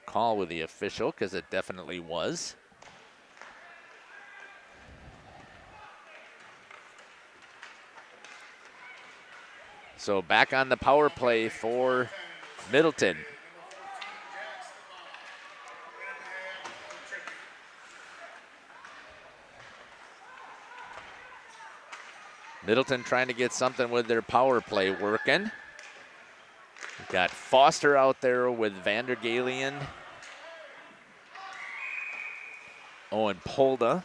call with the official, because it definitely was. So back on the power play for Middleton. Middleton trying to get something with their power play working. We've got Foster out there with Vandergalen. Owen Polda.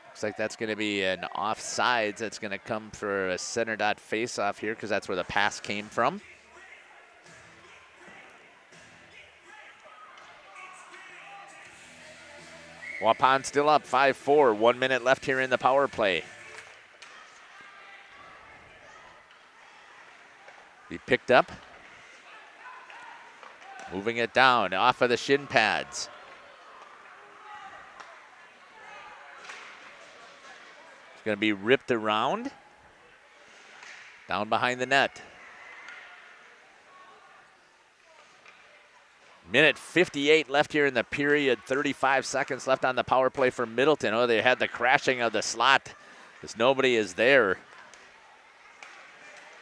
Looks like that's going to be an offsides. That's going to come for a center dot face-off here because that's where the pass came from. Waupun still up 5-4. 1 minute left here in the power play. He picked up. Moving it down off of the shin pads. It's going to be ripped around. Down behind the net. Minute 58 left here in the period. 35 seconds left on the power play for Middleton. Oh, they had the crashing of the slot because nobody is there.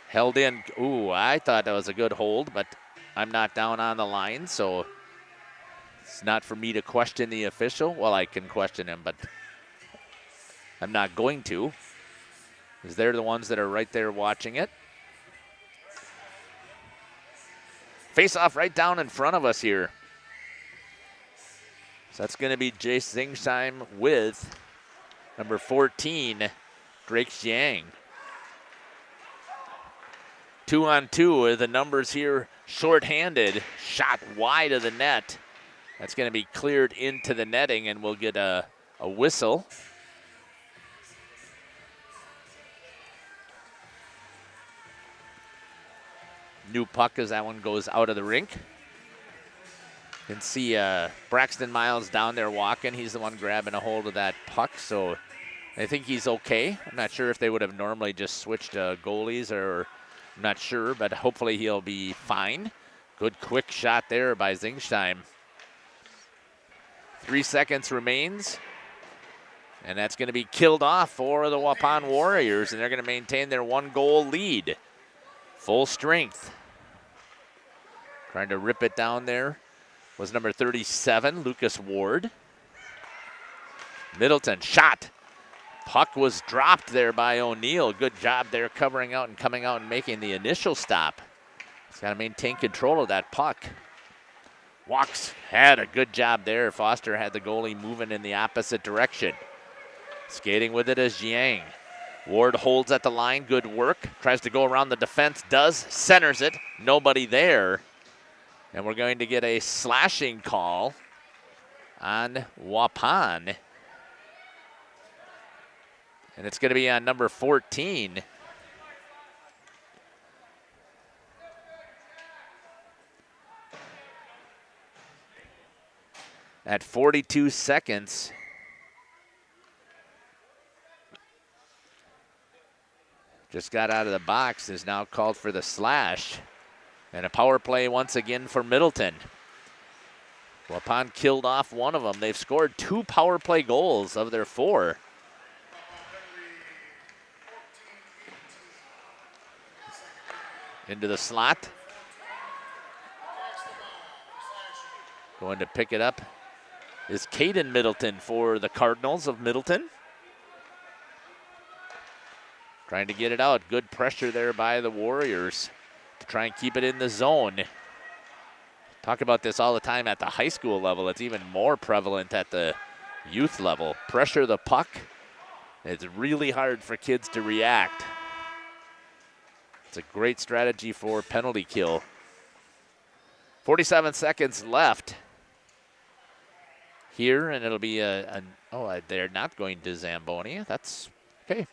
Held in. Ooh, I thought that was a good hold, but I'm not down on the line, so it's not for me to question the official. Well, I can question him, but I'm not going to, because they're the ones that are right there watching it. Face off right down in front of us here. So that's going to be Jace Zingsheim with number 14, Drake Xiang. 2-on-2 the numbers here shorthanded. Shot wide of the net. That's going to be cleared into the netting, and we'll get a whistle. New puck as that one goes out of the rink. You can see Braxton Miles down there walking. He's the one grabbing a hold of that puck, so I think he's okay. I'm not sure if they would have normally just switched goalies, or I'm not sure, but hopefully he'll be fine. Good quick shot there by Zingsheim. 3 seconds remains, and that's going to be killed off for the Waupun Warriors, and they're going to maintain their 1-goal lead. Full strength. Trying to rip it down there was number 37, Lucas Ward. Middleton shot. Puck was dropped there by O'Neill. Good job there covering out and coming out and making the initial stop. He's got to maintain control of that puck. Walks, had a good job there. Foster had the goalie moving in the opposite direction. Skating with it is Jiang. Ward holds at the line, good work. Tries to go around the defense, does, centers it. Nobody there. And we're going to get a slashing call on Waupun. And it's going to be on number 14. At 42 seconds. Just got out of the box, is now called for the slash. And a power play once again for Middleton. Waupun killed off one of them. They've scored 2 power play goals of their 4. Into the slot. Going to pick it up is Caden Middleton for the Cardinals of Middleton. Trying to get it out. Good pressure there by the Warriors to try and keep it in the zone. Talk about this all the time at the high school level. It's even more prevalent at the youth level. Pressure the puck. It's really hard for kids to react. It's a great strategy for penalty kill. 47 seconds left here, and it'll be they're not going to Zamboni. That's okay.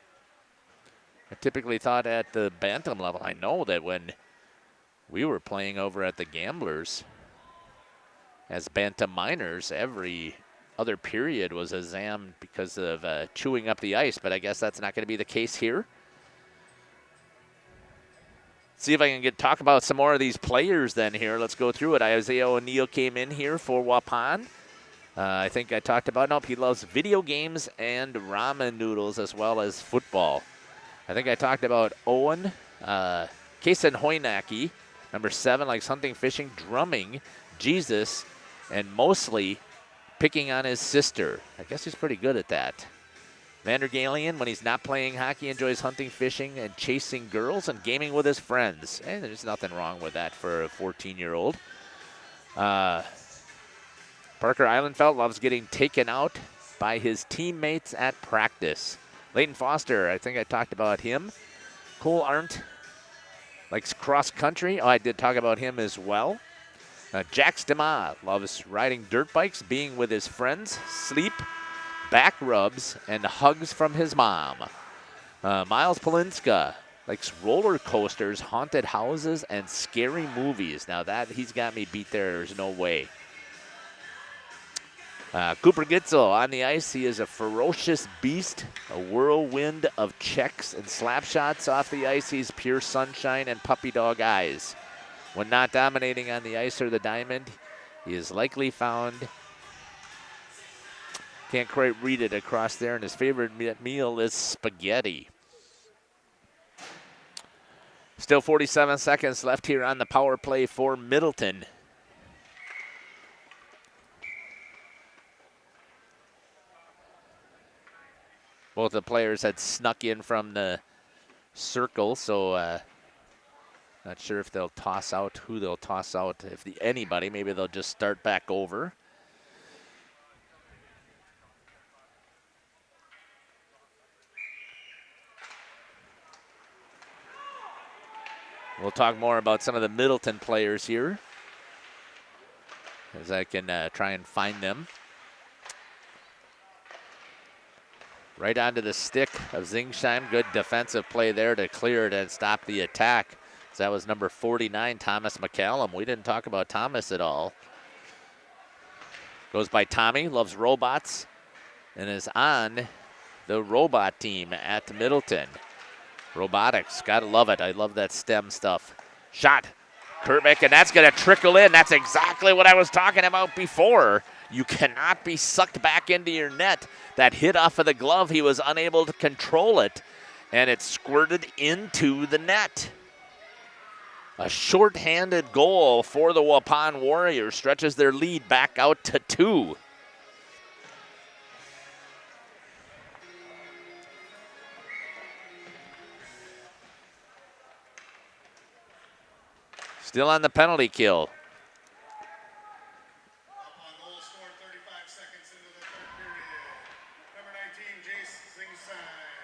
I typically thought at the Bantam level, I know that when we were playing over at the Gamblers as Bantam minors, every other period was a Zam because of chewing up the ice, but I guess that's not going to be the case here. See if I can talk about some more of these players then here. Let's go through it. Isaiah O'Neill came in here for Waupun. I think I talked about, nope, he loves video games and ramen noodles as well as football. I think I talked about Owen, Kason Hoynacki, number 7, likes hunting, fishing, drumming, Jesus, and mostly picking on his sister. I guess he's pretty good at that. Vander Galian, when he's not playing hockey, enjoys hunting, fishing, and chasing girls and gaming with his friends. And there's nothing wrong with that for a 14-year-old. Parker Eilenfeld loves getting taken out by his teammates at practice. Leighton Foster, I think I talked about him. Cole Arndt likes cross country. Oh, I did talk about him as well. Jack Stema loves riding dirt bikes, being with his friends, sleep, back rubs, and hugs from his mom. Miles Polinska likes roller coasters, haunted houses, and scary movies. Now that he's got me beat there, there's no way. Cooper Gitzel on the ice. He is a ferocious beast, a whirlwind of checks and slap shots off the ice. He's pure sunshine and puppy dog eyes. When not dominating on the ice or the diamond, he is likely found, can't quite read it across there, and his favorite meal is spaghetti. Still 47 seconds left here on the power play for Middleton. Both the players had snuck in from the circle, so not sure if they'll toss out, who they'll toss out. If anybody, maybe they'll just start back over. We'll talk more about some of the Middleton players here as I can try and find them. Right onto the stick of Zingsheim. Good defensive play there to clear it and stop the attack. So that was number 49, Thomas McCallum. We didn't talk about Thomas at all. Goes by Tommy, loves robots, and is on the robot team at Middleton. Robotics, gotta love it. I love that STEM stuff. Shot, Kermick, and that's gonna trickle in. That's exactly what I was talking about before. You cannot be sucked back into your net. That hit off of the glove, he was unable to control it, and it squirted into the net. A short-handed goal for the Waupun Warriors stretches their lead back out to 2. Still on the penalty kill.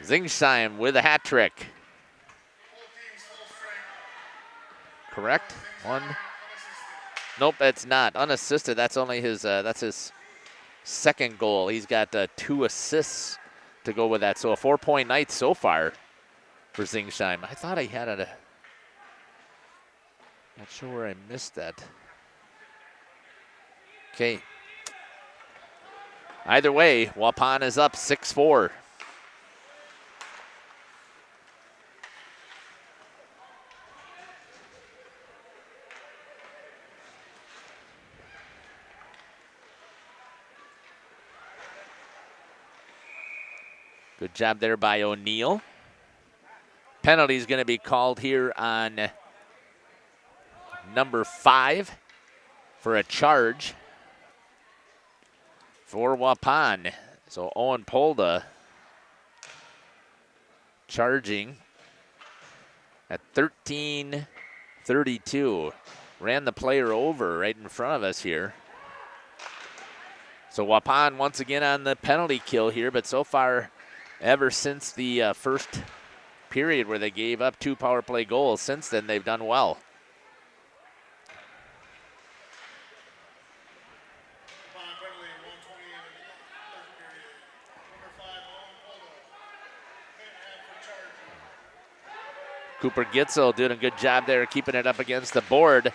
Zingsheim with a hat trick. Correct? One. Nope, it's not. Unassisted, that's only his second goal. He's got 2 assists to go with that. So a 4-point night so far for Zingsheim. I thought I had a... Not sure where I missed that. Okay. Either way, Waupun is up 6-4. Good job there by O'Neill. Penalty is going to be called here on number 5 for a charge for Waupun. So Owen Polda charging at 13:32. Ran the player over right in front of us here. So Waupun once again on the penalty kill here, but so far, ever since the first period where they gave up 2 power play goals, since then they've done well. Cooper Gitzel doing a good job there, keeping it up against the board.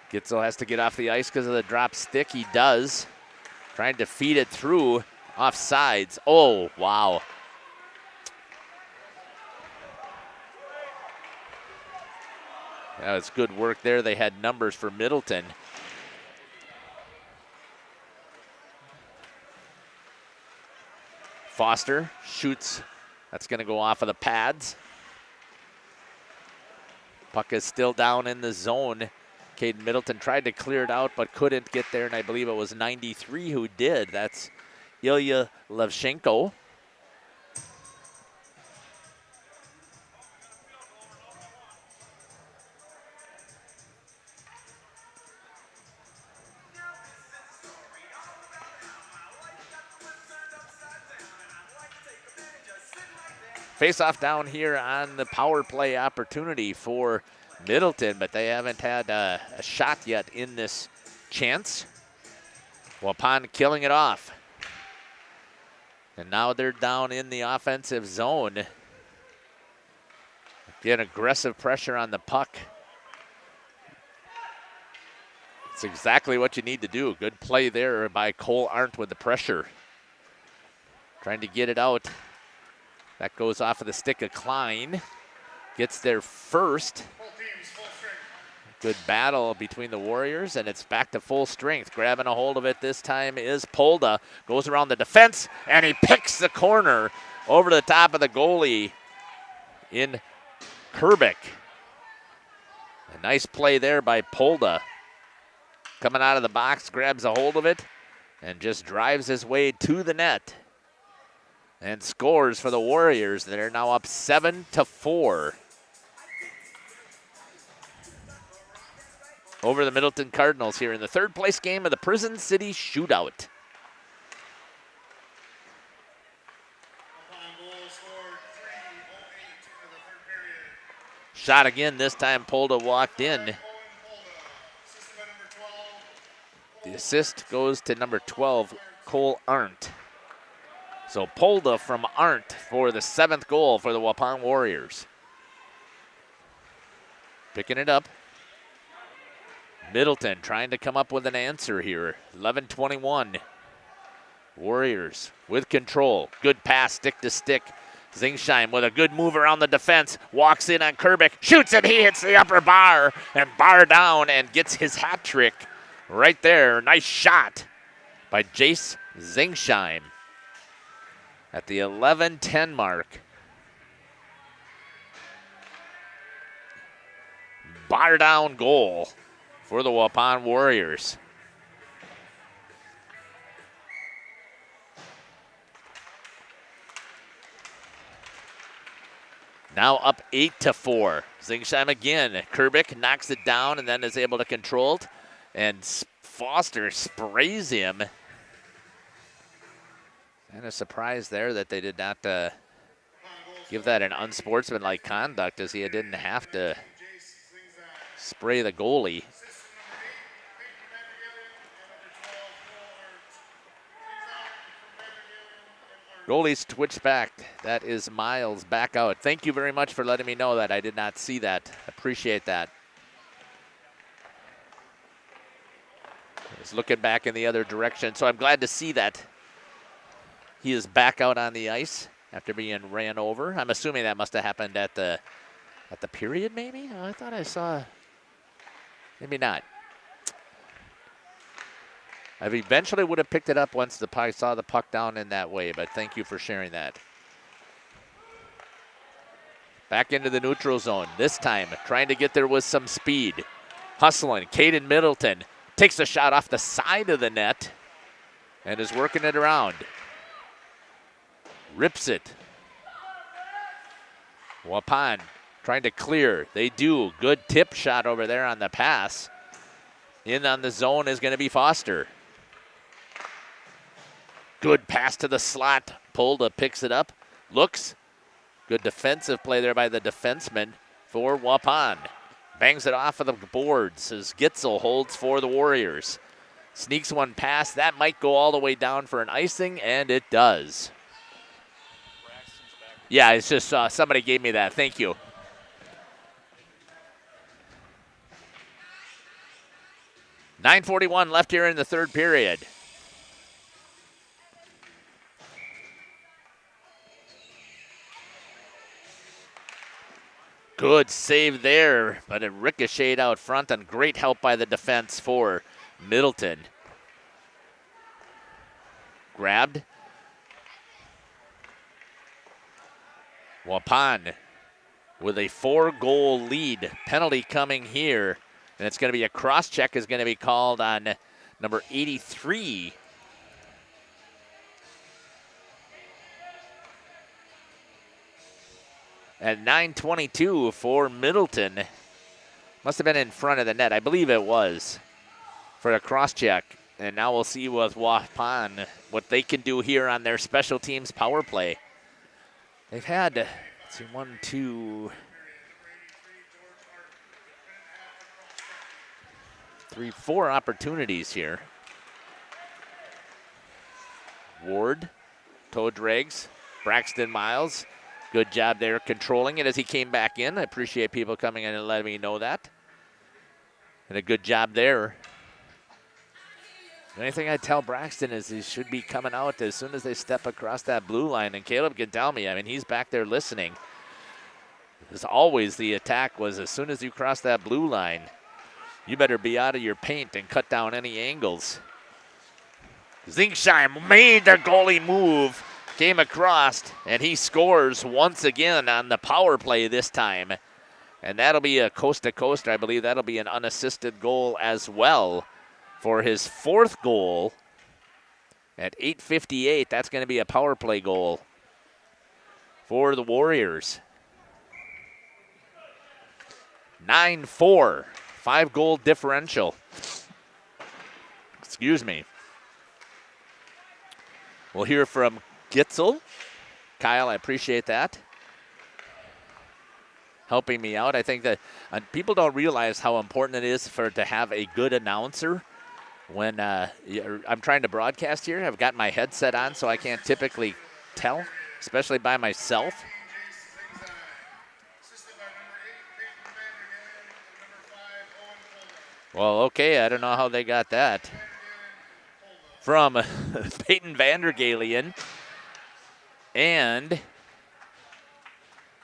Gitzel has to get off the ice because of the drop stick. He does. Trying to feed it through off sides. Oh, wow. That was good work there. They had numbers for Middleton. Foster shoots. That's going to go off of the pads. Puck is still down in the zone. Caden Middleton tried to clear it out, but couldn't get there, and I believe it was 93 who did. That's Ilya Levchenko. Face-off down here on the power play opportunity for Middleton, but they haven't had a shot yet in this chance. Waupun killing it off. And now they're down in the offensive zone. Again, aggressive pressure on the puck. It's exactly what you need to do. Good play there by Cole Arndt with the pressure. Trying to get it out. That goes off of the stick of Klein. Gets there first. Good battle between the Warriors, and it's back to full strength. Grabbing a hold of it this time is Polda. Goes around the defense, and he picks the corner over the top of the goalie in Kerbick. A nice play there by Polda. Coming out of the box, grabs a hold of it, and just drives his way to the net. And scores for the Warriors. They're now up 7-4. Over the Middleton Cardinals here in the third place game of the Prison City Shootout. Shot again, this time Polda walked in. The assist goes to number 12, Cole Arndt. So Polda from Arndt for the 7th goal for the Waupun Warriors. Picking it up. Middleton trying to come up with an answer here. 11:21. Warriors with control. Good pass, stick to stick. Zingsheim with a good move around the defense. Walks in on Kerbick. Shoots it. He hits the upper bar and bar down and gets his hat trick right there. Nice shot by Jace Zingsheim at the 11:10 mark. Bar down goal for the Waupun Warriors. Now up 8-4. Zingsheim again. Kerbick knocks it down and then is able to control it. And Foster sprays him. And a surprise there that they did not give that an unsportsmanlike conduct, as he didn't have to spray the goalie. Goalies twitch back. That is Miles back out. Thank you very much for letting me know that. I did not see that. Appreciate that. He's looking back in the other direction, so I'm glad to see that he is back out on the ice after being ran over. I'm assuming that must have happened at the period, maybe? Oh, I thought I saw. Maybe not. I eventually would have picked it up once I saw the puck down in that way, but thank you for sharing that. Back into the neutral zone. This time, trying to get there with some speed. Hustling. Caden Middleton takes a shot off the side of the net and is working it around. Rips it. Waupun trying to clear. They do. Good tip shot over there on the pass. In on the zone is going to be Foster. Good pass to the slot. Polda picks it up. Looks. Good defensive play there by the defenseman for Waupun. Bangs it off of the boards as Gitzel holds for the Warriors. Sneaks one past. That might go all the way down for an icing, and it does. Yeah, it's just somebody gave me that. Thank you. .9:41 left here in the third period. Good save there, but it ricocheted out front, and great help by the defense for Middleton. Grabbed. Waupun with a 4-goal lead. Penalty coming here, and it's going to be a cross-check is going to be called on number 83. At 9:22 for Middleton. Must have been in front of the net. I believe it was for a cross-check. And now we'll see with Waupun what they can do here on their special teams power play. They've had, let's see, 1, 2, 3, 4 opportunities here. Ward, toe drags, Braxton Miles. Good job there controlling it as he came back in. I appreciate people coming in and letting me know that. And a good job there. The only thing I tell Braxton is he should be coming out as soon as they step across that blue line. And Caleb can tell me, I mean, he's back there listening. As always, the attack was as soon as you cross that blue line, you better be out of your paint and cut down any angles. Zingsheim made the goalie move. Came across, and he scores once again on the power play this time. And that'll be a coast-to-coast. I believe that'll be an unassisted goal as well for his 4th goal. At 8:58, that's going to be a power play goal for the Warriors. 9-4, 5-goal differential. Excuse me. We'll hear from Gitzel. Kyle, I appreciate that. Helping me out. I think that people don't realize how important it is to have a good announcer when I'm trying to broadcast here. I've got my headset on, so I can't typically tell, especially by myself. Well, okay, I don't know how they got that. From Peyton Vandergalen. And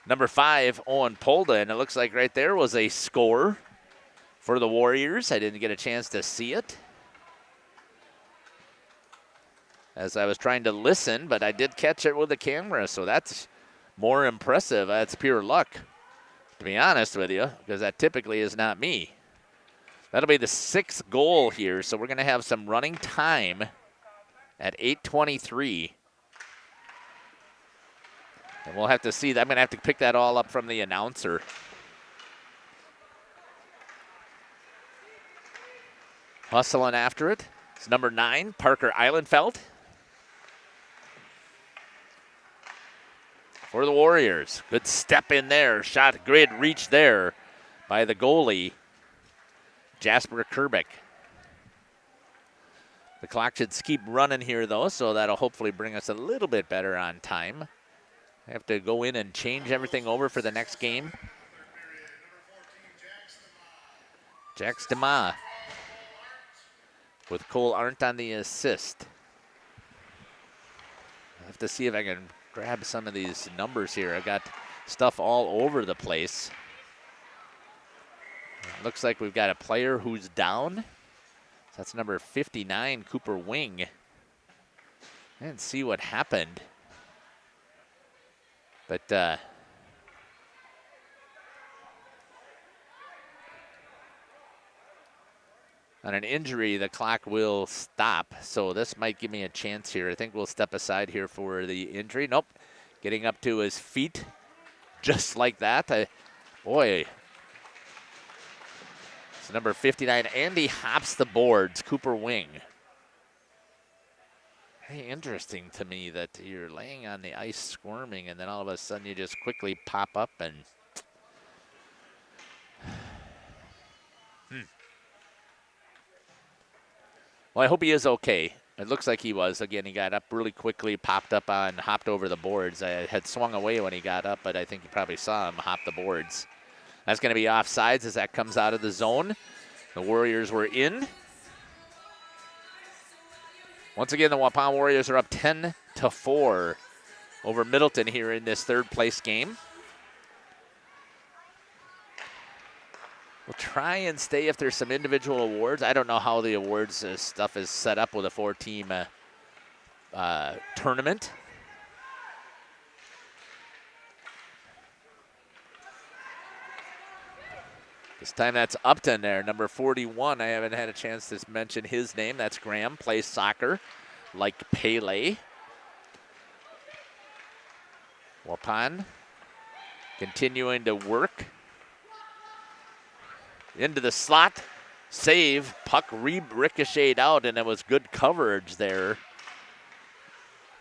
number 5, Owen Polda. And it looks like right there was a score for the Warriors. I didn't get a chance to see it as I was trying to listen, but I did catch it with the camera, so that's more impressive. That's pure luck, to be honest with you, because that typically is not me. That'll be the 6th goal here, so we're going to have some running time at 8:23. And we'll have to see. I'm going to have to pick that all up from the announcer. Hustling after it. It's number 9, Parker Eilenfeld. For the Warriors. Good step in there. Shot, great reach there by the goalie, Jasper Kerbick. The clock should keep running here, though, so that'll hopefully bring us a little bit better on time. I have to go in and change everything over for the next game. Jax DeMa with Cole Arndt on the assist. I have to see if I can grab some of these numbers here. I got stuff all over the place. It looks like we've got a player who's down. That's number 59, Cooper Wing. I didn't see what happened. But on an injury, the clock will stop. So this might give me a chance here. I think we'll step aside here for the injury. Nope. Getting up to his feet just like that. Boy. It's number 59, Andy hops the boards, Cooper Wing. Very interesting to me that you're laying on the ice squirming and then all of a sudden you just quickly pop up and Well, I hope he is okay. It looks like he was. Again, he got up really quickly, popped up on, hopped over the boards. I had swung away when he got up, but I think you probably saw him hop the boards. That's going to be offsides as that comes out of the zone. The Warriors were in. Once again, the Waupun Warriors are up 10-4 over Middleton here in this third place game. We'll try and stay if there's some individual awards. I don't know how the awards stuff is set up with a 4-team tournament. This time that's Upton there, number 41. I haven't had a chance to mention his name. That's Graham, plays soccer like Pele. Waupun continuing to work. Into the slot, save, puck ricocheted out, and it was good coverage there.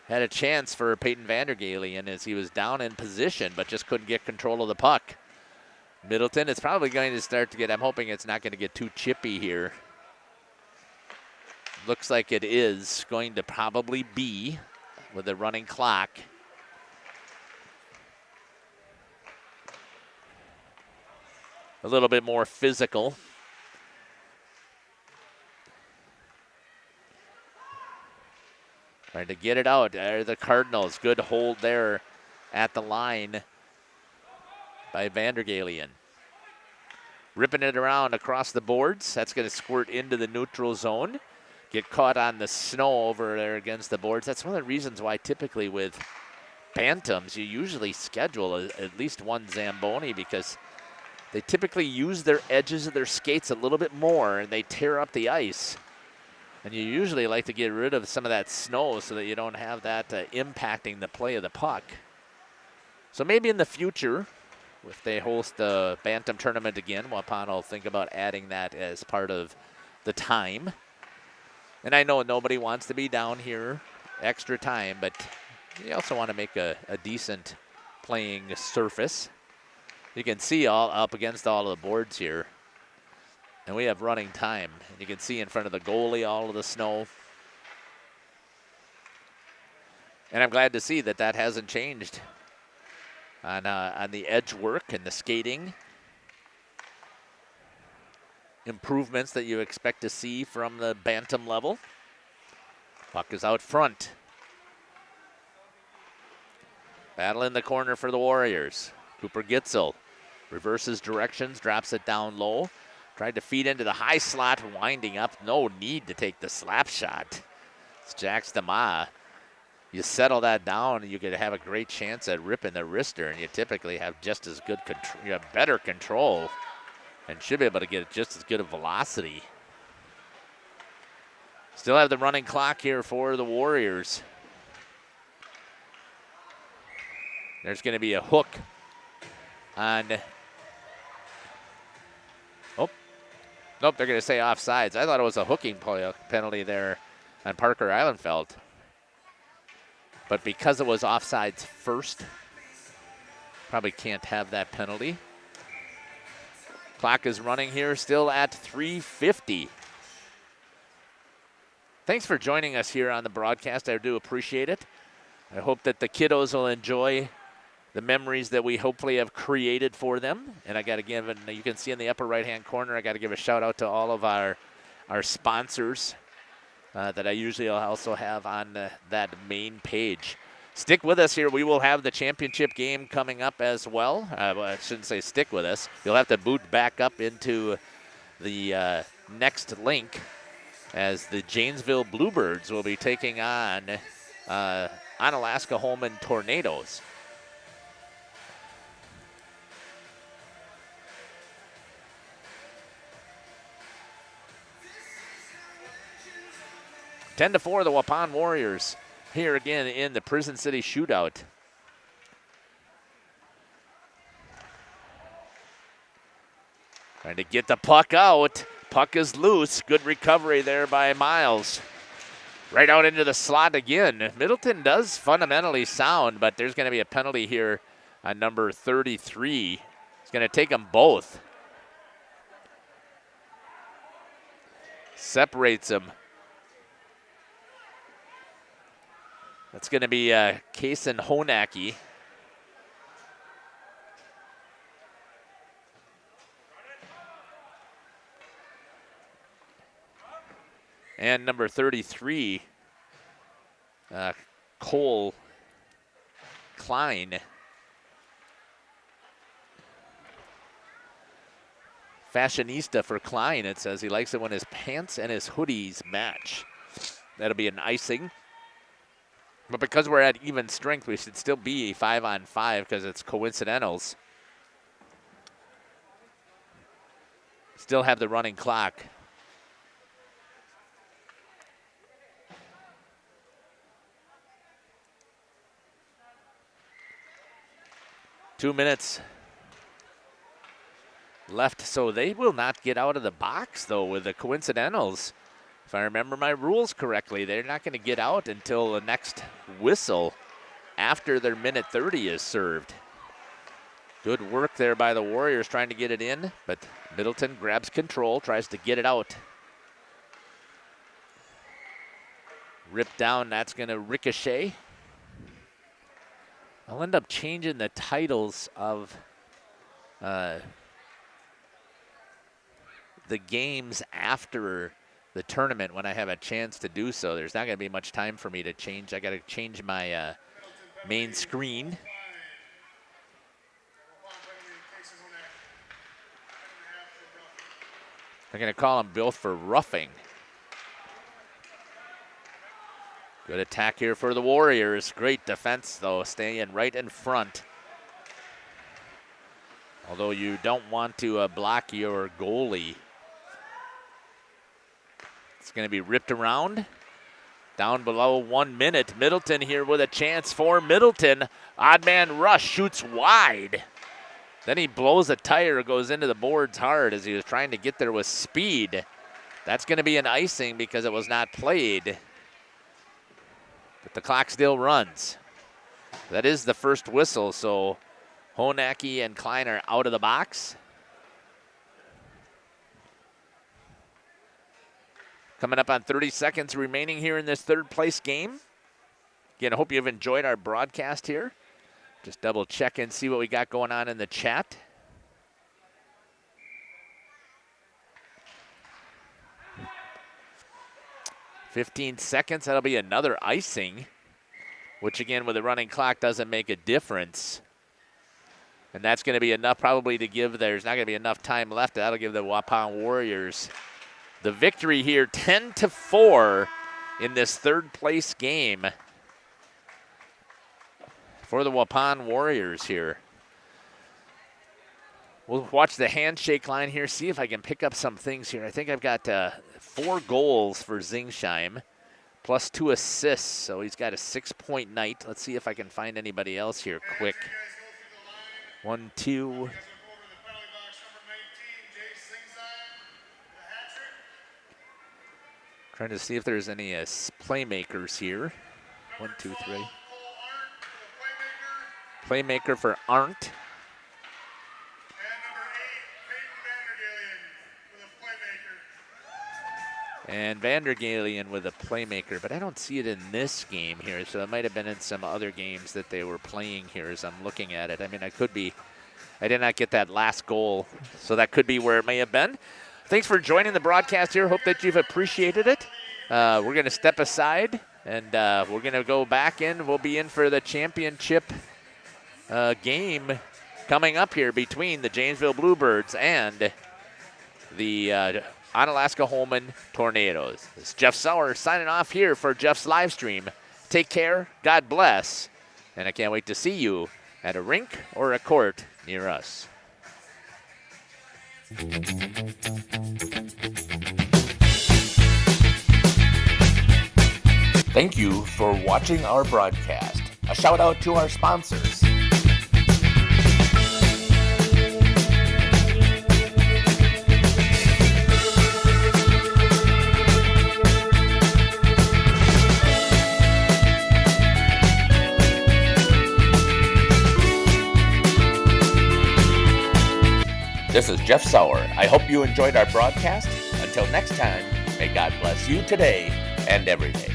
Had a chance for Peyton Vandergalen as he was down in position, but just couldn't get control of the puck. Middleton, it's probably going to start to get, I'm hoping it's not going to get too chippy here. Looks like it is going to probably be with the running clock. A little bit more physical. Trying to get it out. There are the Cardinals. Good hold there at the line by Vandergalen. Ripping it around across the boards. That's going to squirt into the neutral zone. Get caught on the snow over there against the boards. That's one of the reasons why typically with Bantams you usually schedule at least one Zamboni, because they typically use their edges of their skates a little bit more and they tear up the ice. And you usually like to get rid of some of that snow so that you don't have that impacting the play of the puck. So maybe in the future, if they host the Bantam tournament again, Waupun will think about adding that as part of the time. And I know nobody wants to be down here extra time, but you also want to make a decent playing surface. You can see all up against all of the boards here. And we have running time. And you can see in front of the goalie all of the snow. And I'm glad to see that that hasn't changed on the edge work and the skating. Improvements that you expect to see from the Bantam level. Puck is out front. Battle in the corner for the Warriors. Cooper Gitzel reverses directions, drops it down low. Tried to feed into the high slot, winding up. No need to take the slap shot. It's Jax DeMa. You settle that down, and you could have a great chance at ripping the wrister, and you typically have just as good control. You have better control and should be able to get just as good a velocity. Still have the running clock here for the Warriors. There's going to be a hook on. Oh, nope, they're going to say offsides. I thought it was a hooking penalty there on Parker Eilenfeld. But because it was offsides first, probably can't have that penalty. Clock is running here still at 3:50. Thanks for joining us here on the broadcast. I do appreciate it. I hope that the kiddos will enjoy the memories that we hopefully have created for them. And I got to give, and you can see in the upper right-hand corner, I got to give a shout out to all of our sponsors that I usually also have on that main page. Stick with us here. We will have the championship game coming up as well. I shouldn't say stick with us. You'll have to boot back up into the next link as the Janesville Bluebirds will be taking on Onalaska Holman Tornadoes. Ten to 4, the Waupun Warriors here again in the Prison City Shootout. Trying to get the puck out. Puck is loose. Good recovery there by Miles. Right out into the slot again. Middleton does fundamentally sound, but there's going to be a penalty here on number 33. It's going to take them both. Separates them. That's going to be Kason Honacki. And number 33, Cole Klein. Fashionista for Klein, it says. He likes it when his pants and his hoodies match. That'll be an icing. But because we're at even strength, we should still be 5-on-5 because it's coincidentals. Still have the running clock. Two minutes left, so they will not get out of the box, though, with the coincidentals. If I remember my rules correctly, they're not going to get out until the next whistle after their minute 30 is served. Good work there by the Warriors trying to get it in, but Middleton grabs control, tries to get it out. Ripped down, that's going to ricochet. I'll end up changing the titles of the games after the tournament when I have a chance to do so. There's not going to be much time for me to change. I got to change my main screen. They're going to call them both for roughing. Good attack here for the Warriors. Great defense, though, staying right in front. Although you don't want to block your goalie. It's going to be ripped around. Down below 1 minute. Middleton here with a chance for Middleton. Odd man rush, shoots wide. Then he blows a tire, goes into the boards hard as he was trying to get there with speed. That's going to be an icing because it was not played. But the clock still runs. That is the first whistle, so Honacki and Klein are out of the box. Coming up on 30 seconds remaining here in this third place game. Again, I hope you've enjoyed our broadcast here. Just double check and see what we got going on in the chat. "15 seconds, that'll be another icing, which again with the running clock doesn't make a difference. And that's going to be enough probably to give, there's not going to be enough time left. That'll give the Waupun Warriors the victory here, 10-4 in this third place game for the Waupun Warriors here. We'll watch the handshake line here, see if I can pick up some things here. I think I've got 4 goals for Zingsheim, plus 2 assists, so he's got a 6-point night. Let's see if I can find anybody else here quick. 1, 2. Trying to see if there's any playmakers here. 1, 2, 3. Playmaker for Arndt. And Vandergalen with a playmaker, but I don't see it in this game here, so it might have been in some other games that they were playing here as I'm looking at it. I mean, I did not get that last goal, so that could be where it may have been. Thanks for joining the broadcast here. Hope that you've appreciated it. We're going to step aside, and we're going to go back in. We'll be in for the championship game coming up here between the Janesville Bluebirds and the Onalaska Holman Tornadoes. It's Jeff Sauer signing off here for Jeff's live stream. Take care, God bless, and I can't wait to see you at a rink or a court near us. Thank you for watching our broadcast. A shout out to our sponsors. This is Jeff Sauer. I hope you enjoyed our broadcast. Until next time, may God bless you today and every day.